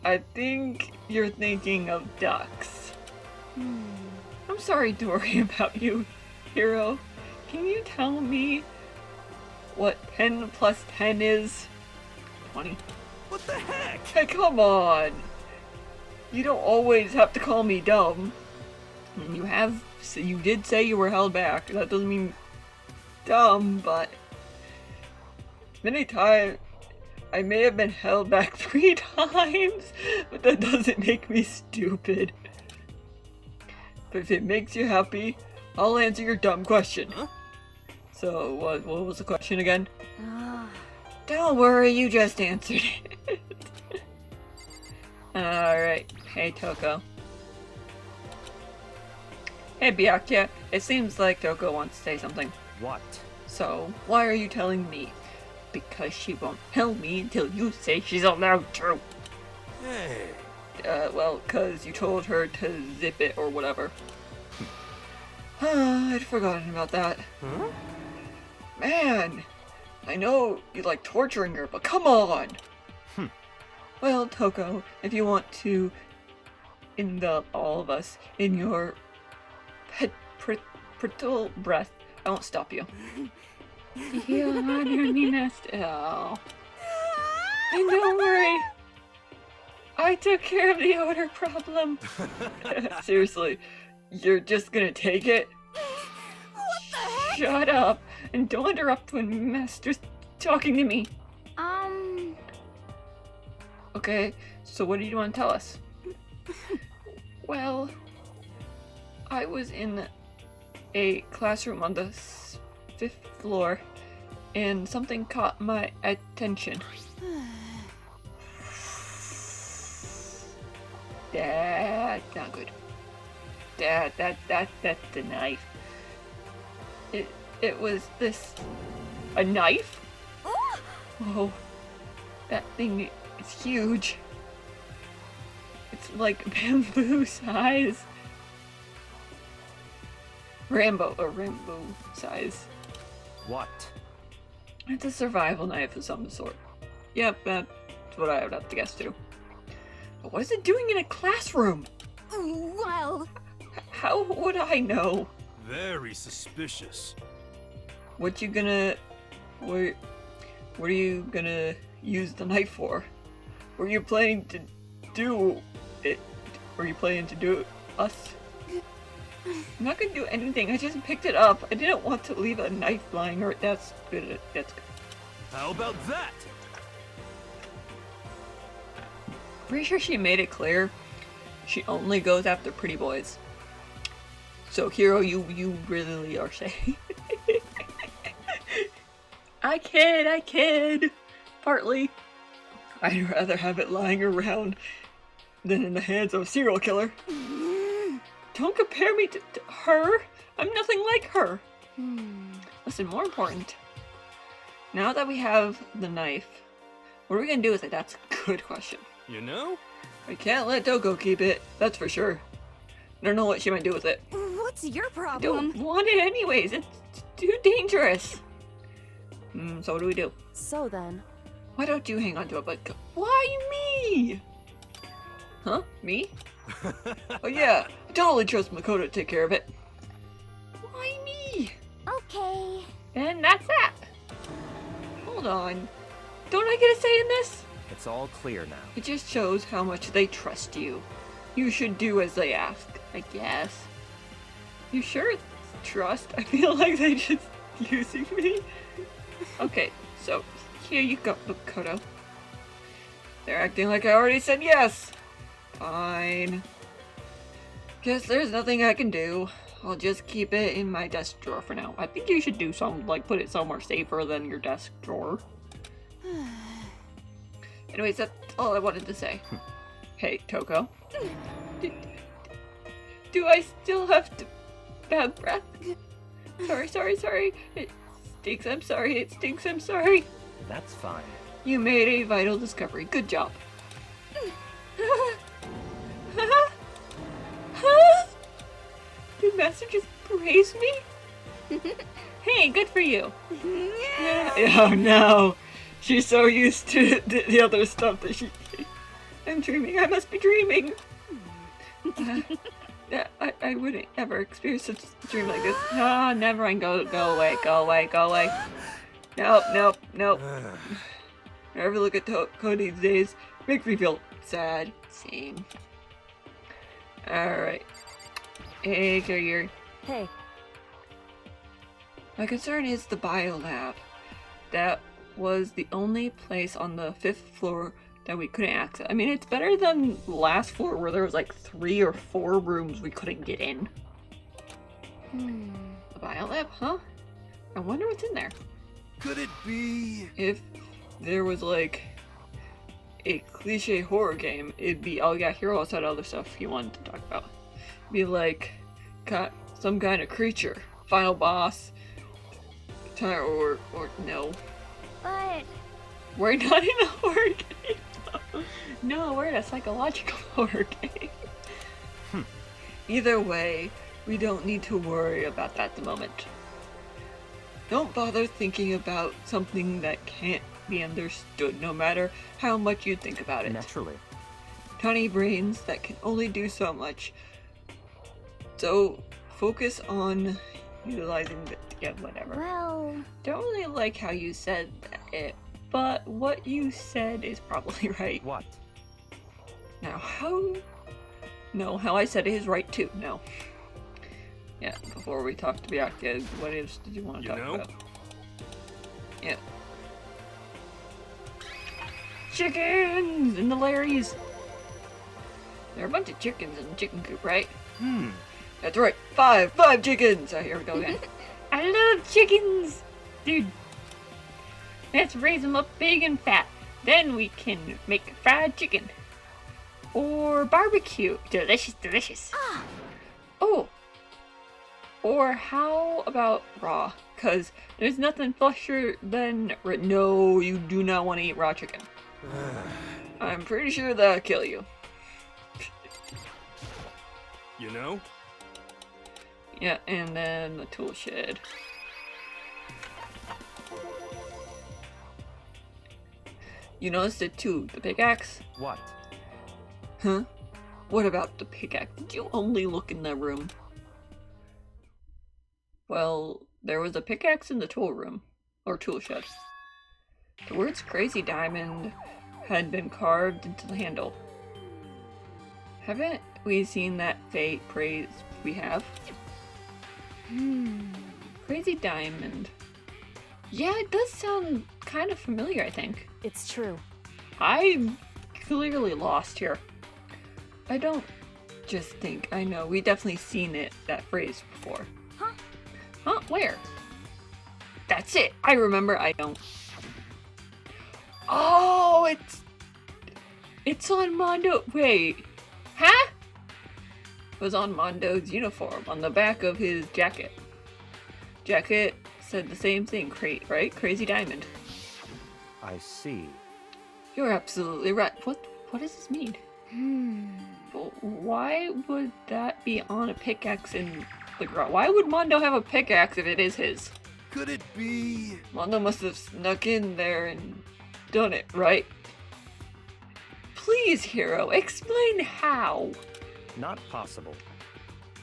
I think you're thinking of ducks. I'm sorry to worry about you, Hero. Can you tell me what 10 plus 10 is? 20. What the heck? Hey, come on! You don't always have to call me dumb. You did say you were held back. That doesn't mean dumb, but many times I may have been held back 3 times, but that doesn't make me stupid. But if it makes you happy, I'll answer your dumb question. Huh? So, what was the question again? Ah. Don't worry, you just answered it. Alright, hey Toko. Hey Byakuya, it seems like Toko wants to say something. What? So, why are you telling me? Because she won't tell me until you say she's allowed to. Hey. Well, cause you told her to zip it or whatever. I'd forgotten about that. Huh? Man, I know you like torturing her, but come on! Well, Toko, if you want to envelop all of us in your brittle breath, I won't stop you. Yeah, Nina. Oh. And don't worry, I took care of the odor problem. Seriously, you're just gonna take it? What the heck? Shut up and don't interrupt when Master's talking to me. Okay, so what do you want to tell us? Well, I was in a classroom on the 5th floor and something caught my attention. That's not good. Dad, that's the knife. It was this... a knife? Whoa. That thing is huge. It's like bamboo size. Rambo size. What? It's a survival knife of some sort. Yep, that's what I would have to guess too. But what is it doing in a classroom? Well, How would I know? Very suspicious. What are you gonna use the knife for? Were you planning to do it? Were you planning to do us? I'm not gonna do anything. I just picked it up. I didn't want to leave a knife lying or that's good. That's good. How about that? Pretty sure she made it clear she only goes after pretty boys. So Hero, you really are saying. I kid. Partly. I'd rather have it lying around than in the hands of a serial killer. Don't compare me to her. I'm nothing like her. Listen, more important. Now that we have the knife, what are we gonna do with it? That's a good question. You know? I can't let Toko keep it, that's for sure. I don't know what she might do with it. what's your I problem? don't want it anyways, it's too dangerous. So what do we do? So then, Why don't you hang on to it, but why me? Huh? Me? Oh yeah, I totally trust Mukuro to take care of it. Why me? Okay. And that's that. Hold on. Don't I get a say in this? It's all clear now. It just shows how much they trust you. You should do as they ask, I guess. You sure it's trust? I feel like they're just using me. Okay, so here you go, Mukuro. They're acting like I already said yes. Fine. Guess there's nothing I can do. I'll just keep it in my desk drawer for now. I think you should do something, like put it somewhere safer than your desk drawer. Anyways, that's all I wanted to say. Hey, Toko. Do I still have bad breath? Sorry. It stinks, I'm sorry. It stinks, I'm sorry. That's fine. You made a vital discovery. Good job. Did Master just praise me? Hey, good for you. Oh no. She's so used to the other stuff that she... I'm dreaming. I must be dreaming. I wouldn't ever experience such a dream like this. No, never mind. Go away. Nope. Whenever I look at Toko these days, makes me feel sad. Same. Alright. Hey, Courier. hey, My concern is the biolab. That was the only place on the 5th floor that we couldn't access. I mean, it's better than last floor where there was like 3 or 4 rooms we couldn't get in. The biolab, huh? I wonder what's in there. Could it be? If there was like a cliche horror game, it'd be, oh yeah, Hero also had other stuff he wanted to talk about. Be like some kind of creature, final boss, or no. But We're not in a horror game. No, we're in a psychological horror game. Either way, we don't need to worry about that at the moment. Don't bother thinking about something that can't be understood, no matter how much you think about it. Naturally. Tiny brains that can only do so much. So focus on utilizing the whatever. well, Don't really like how you said it, but what you said is probably right. What? Now how I said it is right too. No. Yeah, before we talk to Byakuya, what else did you want to You talk know? about? Yeah. Chickens in the Larrys! There are a bunch of chickens in the chicken coop, right? That's right, five chickens! Oh, here we go again. I love chickens! Dude. Let's raise them up big and fat. Then we can make fried chicken. Or barbecue. Delicious. Oh! Or how about raw? Because there's nothing flusher than... No, you do not want to eat raw chicken. I'm pretty sure that'll kill you. You know? Yeah, and then the tool shed. You noticed it too, the pickaxe? What? Huh? What about the pickaxe? Did you only look in that room? Well, there was a pickaxe in the tool room, or tool shed. The words Crazy Diamond had been carved into the handle. Haven't we seen that fate praise we have? Crazy Diamond. Yeah, it does sound kind of familiar, I think. It's true. I'm clearly lost here. I don't just think, I know, we definitely seen that phrase before. Huh? Huh? Where? That's it! I remember, I don't. Oh, it's on Mondo, wait. Huh? It was on Mondo's uniform, on the back of his jacket. Jacket said the same thing, right? Crazy Diamond. I see. You're absolutely right. What does this mean? Why would that be on a pickaxe in the ground? Why would Mondo have a pickaxe if it is his? Could it be? Mondo must have snuck in there and done it, right? Please, Hero, explain how. Not possible.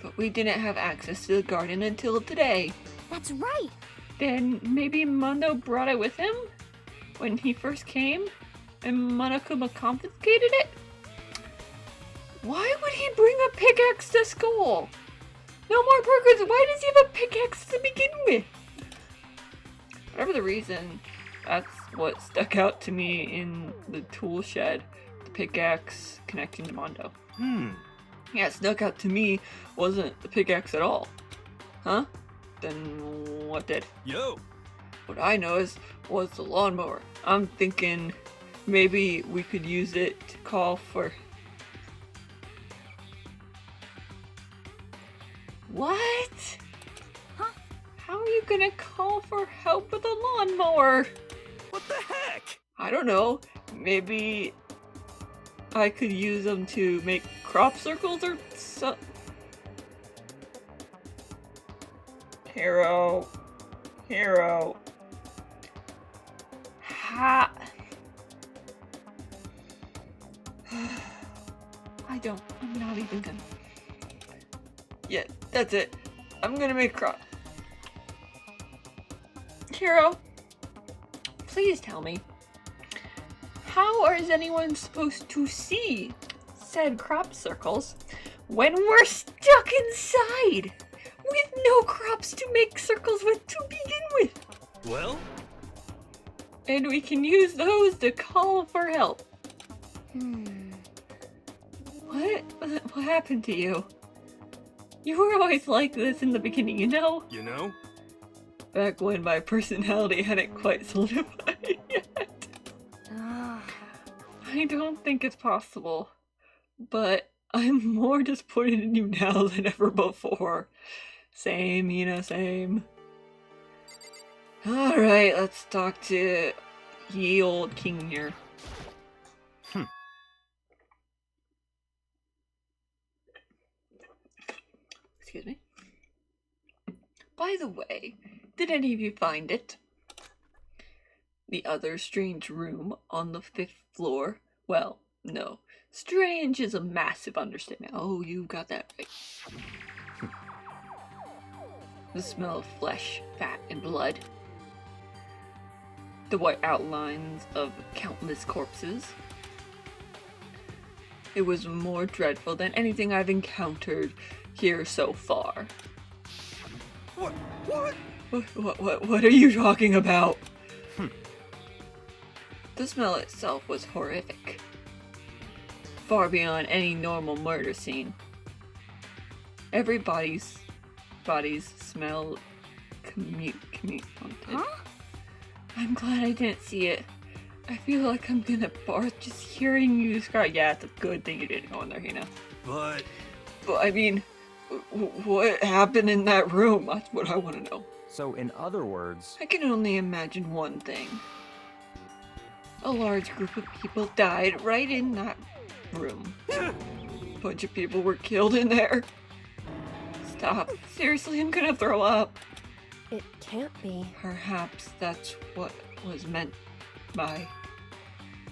But we didn't have access to the garden until today. That's right. Then maybe Mondo brought it with him when he first came, and Monokuma confiscated it? Why would he bring a pickaxe to school? No more burgers. Why does he have a pickaxe to begin with? Whatever the reason, that's what stuck out to me in the tool shed. The pickaxe connecting to Mondo. Yeah, it stuck out to me wasn't the pickaxe at all. Huh? Then what did? Yo! What I noticed was the lawnmower. I'm thinking maybe we could use it to call for... What? Huh? How are you gonna call for help with a lawnmower? What the heck? I don't know. Maybe I could use them to make crop circles or so. Hero. Ha. I'm not even gonna. Yeah, that's it. I'm gonna make crop. Hero, please tell me. How is anyone supposed to see said crop circles when we're stuck inside with no crops to make circles with to begin with? Well? And we can use those to call for help. What happened to you? You were always like this in the beginning, you know? You know? Back when my personality hadn't quite solidified yet. I don't think it's possible, but I'm more disappointed in you now than ever before. Same, same. Alright, let's talk to ye old king here. Excuse me. By the way, did any of you find it? The other strange room on the 5th floor? Well, no. Strange is a massive understatement. Oh, you got that right. The smell of flesh, fat, and blood. The white outlines of countless corpses. It was more dreadful than anything I've encountered here so far. What? What are you talking about? The smell itself was horrific. Far beyond any normal murder scene. Everybody's bodies smell haunted. Huh? I'm glad I didn't see it. I feel like I'm gonna barf just hearing you describe. Yeah, it's a good thing you didn't go in there, Hina. But... But I mean, What happened in that room? That's what I want to know. So, in other words, I can only imagine one thing. A large group of people died right in that room. A bunch of people were killed in there. Stop. Seriously, I'm gonna throw up. It can't be. Perhaps that's what was meant by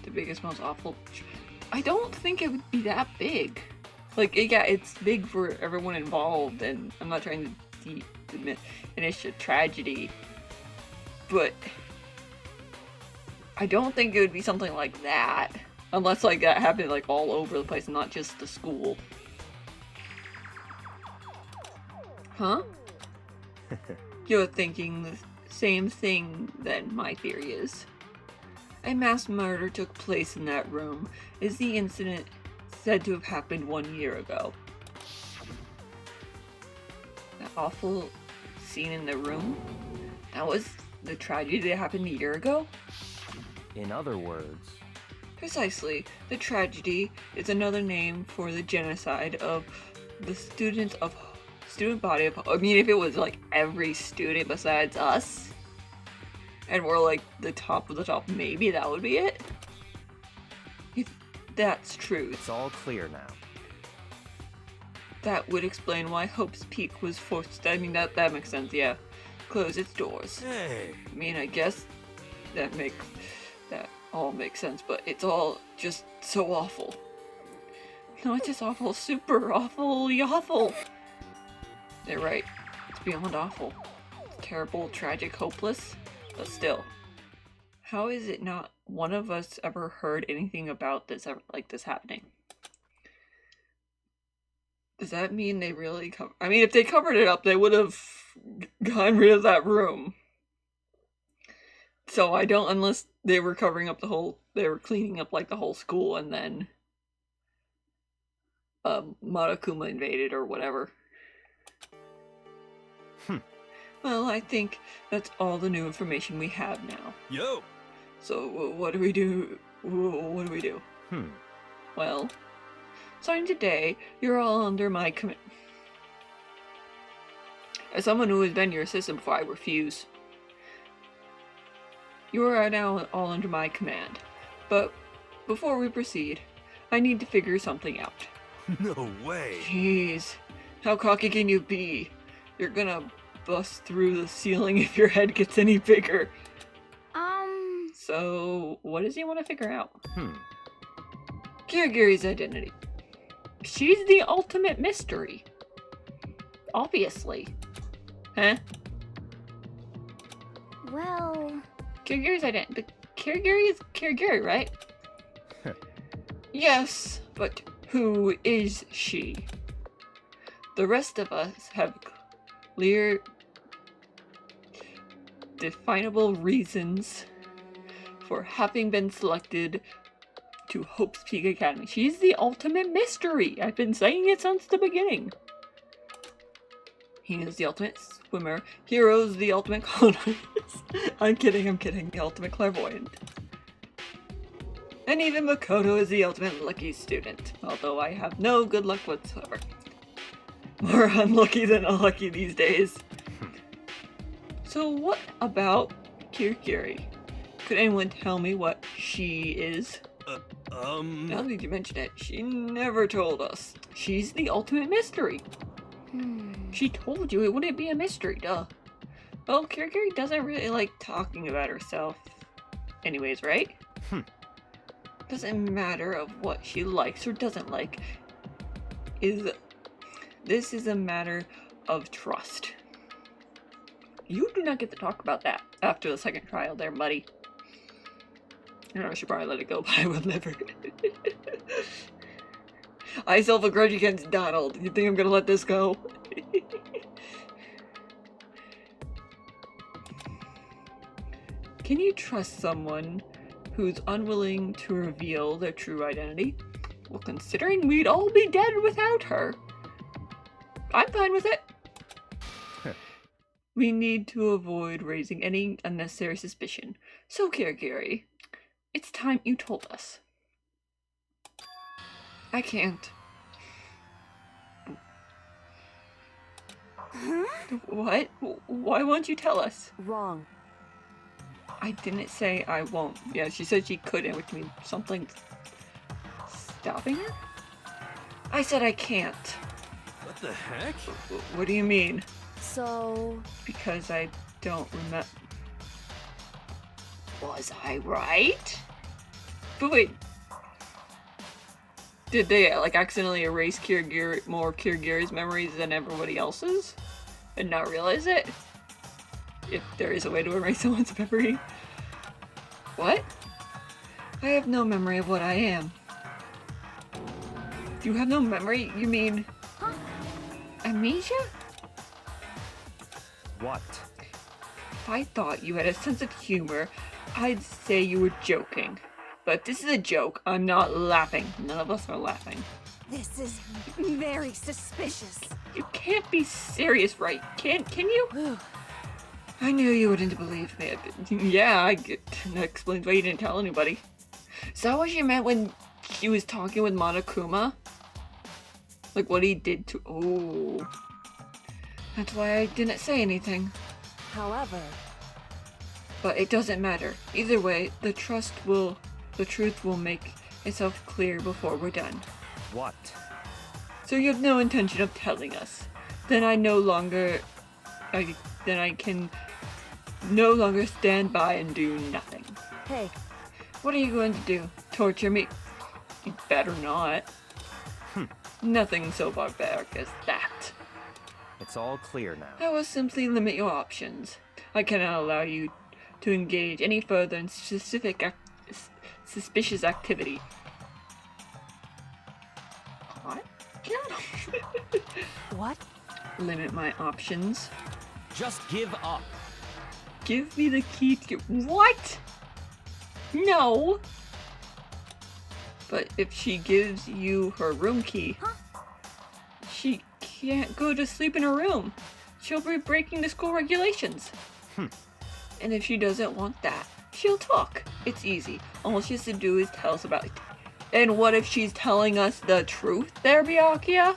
the biggest, most awful. I don't think it would be that big. Like, yeah, it's big for everyone involved, and I'm not trying to diminish a tragedy, but I don't think it would be something like that. Unless, like, that happened, like, all over the place, not just the school. Huh? You're thinking the same thing then, my theory is. A mass murder took place in that room. Is the incident said to have happened 1 year ago? That awful scene in the room? That was the tragedy that happened a year ago? in other words, Precisely. The tragedy is another name for the genocide of the student body of, I mean, if it was like every student besides us, and we're like the top of the top, maybe that would be it. If that's true, it's all clear now. that would explain why Hope's Peak was forced. I mean, that makes sense, yeah. Close its doors. Hey, I mean, I guess that all makes sense, but it's all just so awful. No, it's just awful. Super awfully awful. They're right. It's beyond awful. It's terrible, tragic, hopeless, but still. How is it not one of us ever heard anything about this ever, like this happening? Does that mean they really I mean, if they covered it up, they would have gotten rid of that room. So I don't, unless they were covering up they were cleaning up like the whole school and then Monokuma invaded or whatever. Well, I think that's all the new information we have now. yo, So what do we do? What do we do? Well, starting today, you're all under my command. As someone who has been your assistant before, I refuse. You are now all under my command. But before we proceed, I need to figure something out. no way. Jeez, how cocky can you be? You're gonna bust through the ceiling if your head gets any bigger. So, what does he want to figure out? Kirigiri's identity. She's the ultimate mystery. Obviously. Huh? Well, Kirigiri's identity. But Kirigiri is Kirigiri, right? Yes, but who is she? The rest of us have clear, definable reasons for having been selected to Hope's Peak Academy. She's the ultimate mystery. I've been saying it since the beginning. He is the ultimate swimmer. Hero's the ultimate colonist. I'm kidding. The ultimate clairvoyant. And even Mukuro is the ultimate lucky student. Although I have no good luck whatsoever. More unlucky than unlucky these days. So what about Kirigiri? Could anyone tell me what she is? Now that you mention it, she never told us. She's the ultimate mystery. She told you it wouldn't be a mystery, duh. Well, Kirigiri doesn't really like talking about herself anyways, right? Doesn't matter of what she likes or doesn't like. This is a matter of trust. You do not get to talk about that after the second trial there, buddy. You know, I should probably let it go, but I will never. I still have a grudge against Donald. You think I'm gonna let this go? Can you trust someone who's unwilling to reveal their true identity? Well, considering we'd all be dead without her, I'm fine with it. We need to avoid raising any unnecessary suspicion. So, Kirigiri, it's time you told us. I can't. What? Why won't you tell us? Wrong. I didn't say I won't. Yeah, she said she couldn't, which means something stopping her? I said I can't. What the heck? What do you mean? So, Because I don't remember. Was I right? But wait. Did they like accidentally erase more Kirigiri's memories than everybody else's? And not realize it? If there is a way to erase someone's memory. What? I have no memory of what I am. You have no memory? You mean... amnesia? What? If I thought you had a sense of humor, I'd say you were joking. But this is a joke. I'm not laughing. None of us are laughing. This is very suspicious. You can't be serious, right? Can you? I knew you wouldn't believe me. Yeah, that explains why you didn't tell anybody. Is that what she meant when she was talking with Monokuma? Like what he did to... Oh. That's why I didn't say anything. however, But it doesn't matter. Either way, the truth will make itself clear before we're done. What? So you have no intention of telling us. Then I can no longer stand by and do nothing. hey, What are you going to do? Torture me? You better not. Nothing so barbaric as that. It's all clear now. I will simply limit your options. I cannot allow you to engage any further in specific suspicious activity. What? what? Limit my options. Just give up. Give me the key to... What? No! But if she gives you her room key, she can't go to sleep in her room. She'll be breaking the school regulations. And if she doesn't want that, she'll talk. It's easy. All she has to do is tell us about it. And what if she's telling us the truth there, Byakuya?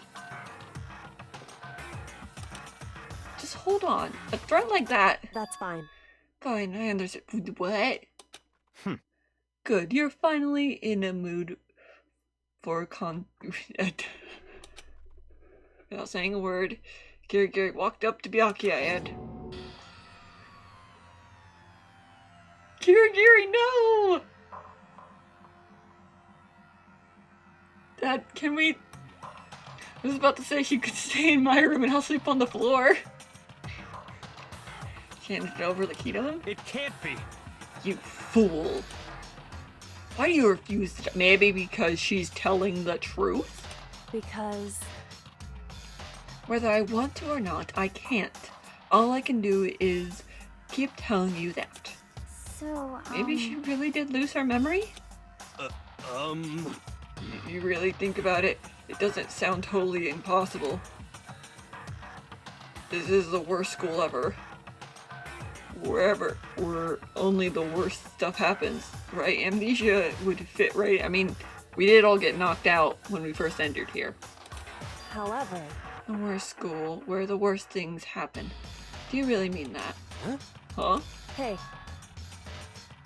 Just hold on. A threat like that... That's fine. Fine, I understand. What? Good, you're finally in a mood for without saying a word, Kirigiri walked up to Byakuya and... Kirigiri, no! Dad, can we... I was about to say she could stay in my room and I'll sleep on the floor. She handed over the key to him. It can't be. You fool. Why do you refuse to... Maybe because she's telling the truth? Because Whether I want to or not, I can't. All I can do is keep telling you that. So, Maybe she really did lose her memory? You really think about it, it doesn't sound totally impossible. This is the worst school ever. Where only the worst stuff happens, right? Amnesia would fit right. I mean, we did all get knocked out when we first entered here. however, The worst school, where the worst things happen. Do you really mean that? Huh? hey,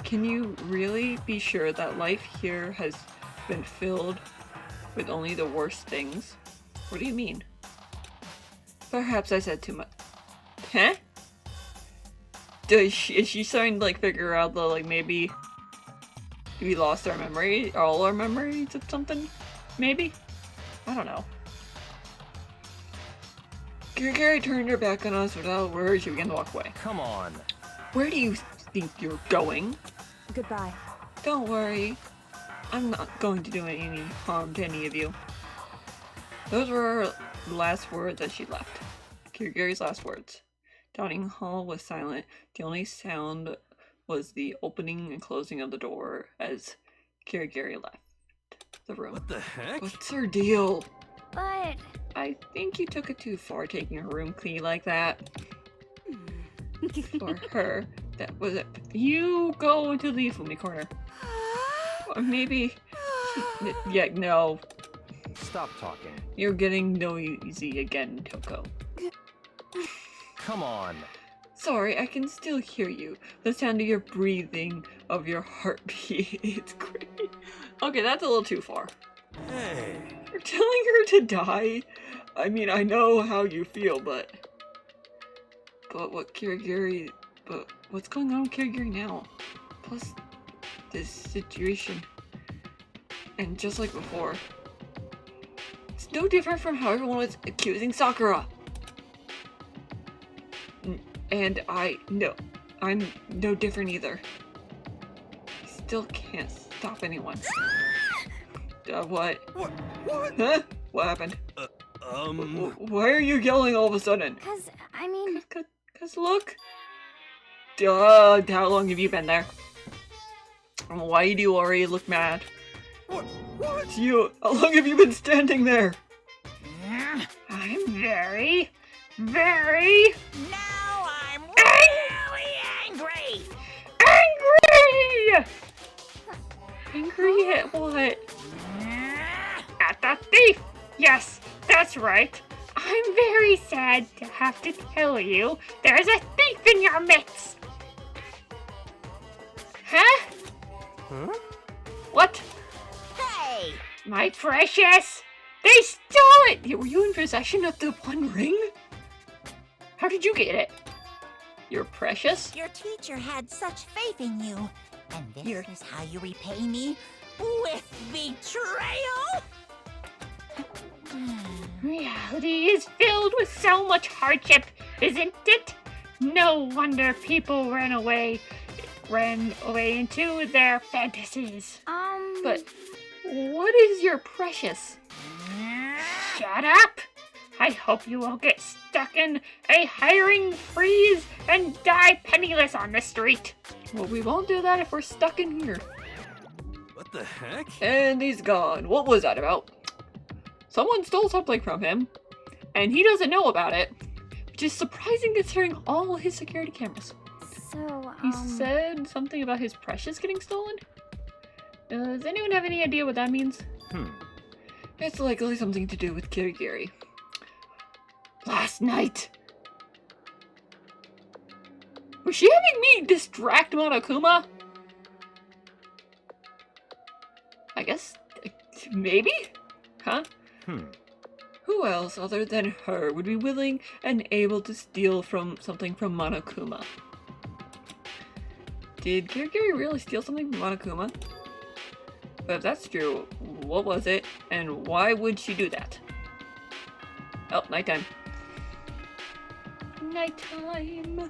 Can you really be sure that life here has been filled with only the worst things? What do you mean? Perhaps I said too much. Huh? Is she starting to like figure out that like maybe we lost our memory, all our memories of something? Maybe? I don't know. Kirigiri turned her back on us without a word. She began to walk away. Come on. Where do you think you're going? goodbye. Don't worry. I'm not going to do any harm to any of you. Those were her last words as she left. Kirigiri's last words. Dining hall was silent. The only sound was the opening and closing of the door as Kirigiri left the room. What the heck? What's her deal? but I think you took it too far taking her room key like that. For her, that was it. You go into the Fumi corner. Or maybe... Yeah, no. Stop talking. You're getting noisy again, Toko. Come on. Sorry, I can still hear you. The sound of your breathing, of your heartbeat. It's great. Okay, that's a little too far. Hey. You're telling her to die? I mean, I know how you feel, but what's going on with Kirigiri now? Plus, this situation. And just like before, it's no different from how everyone was accusing Sakura. And I'm no different either. I still can't stop anyone. What? What? Huh? What happened? Why are you yelling all of a sudden? Cause, I mean, Cause look. Duh, how long have you been there? And why do you already look mad? What? It's you. How long have you been standing there? I'm very, very Now I'm really angry! angry! Angry at what? At the thief! Yes, that's right. I'm very sad to have to tell you there's a thief in your midst. Huh? Huh? What? Hey! My precious! They stole it! Were you in possession of the One Ring? How did you get it? You're precious? Your teacher had such faith in you. And this You're- is how you repay me? With betrayal? Reality is filled with so much hardship, isn't it? No wonder people ran away into their fantasies. But what is your precious? Shut up! I hope you will get stuck in a hiring freeze and die penniless on the street. Well, we won't do that if we're stuck in here. What the heck? And he's gone. What was that about? Someone stole something from him, and he doesn't know about it, which is surprising considering all his security cameras. so, He said something about his precious getting stolen? Does anyone have any idea what that means? It's likely something to do with Kirigiri. Last night! Was she having me distract Monokuma? I guess, maybe? Huh? Who else other than her would be willing and able to steal something from Monokuma? Did Kirigiri really steal something from Monokuma? But if that's true, what was it, and why would she do that? Oh, nighttime. Nighttime.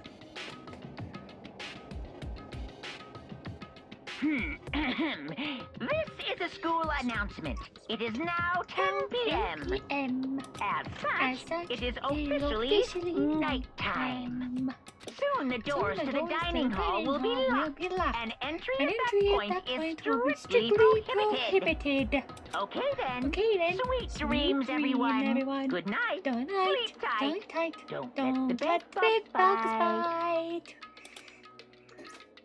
This is a school announcement. It is now 10 p.m. As such, it is officially nighttime. Soon the doors to the dining hall will be locked, and entry at that point is strictly prohibited. Okay then. Sweet dreams, everyone. Good night. Sleep tight. Don't let the bed bugs bite.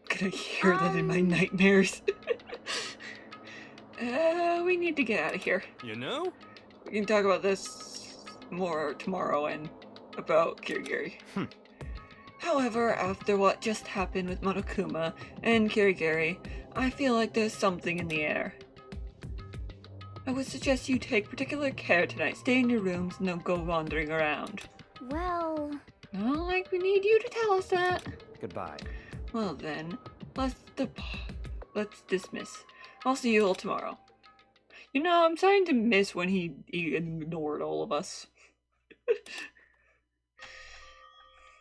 Could I hear that in my nightmares? We need to get out of here. You know? We can talk about this more tomorrow and about Kirigiri. However, after what just happened with Monokuma and Kirigiri, I feel like there's something in the air. I would suggest you take particular care tonight. Stay in your rooms and don't go wandering around. well, Not like we need you to tell us that. Goodbye. Well then, let's dismiss. I'll see you all tomorrow. You know, I'm starting to miss when he ignored all of us.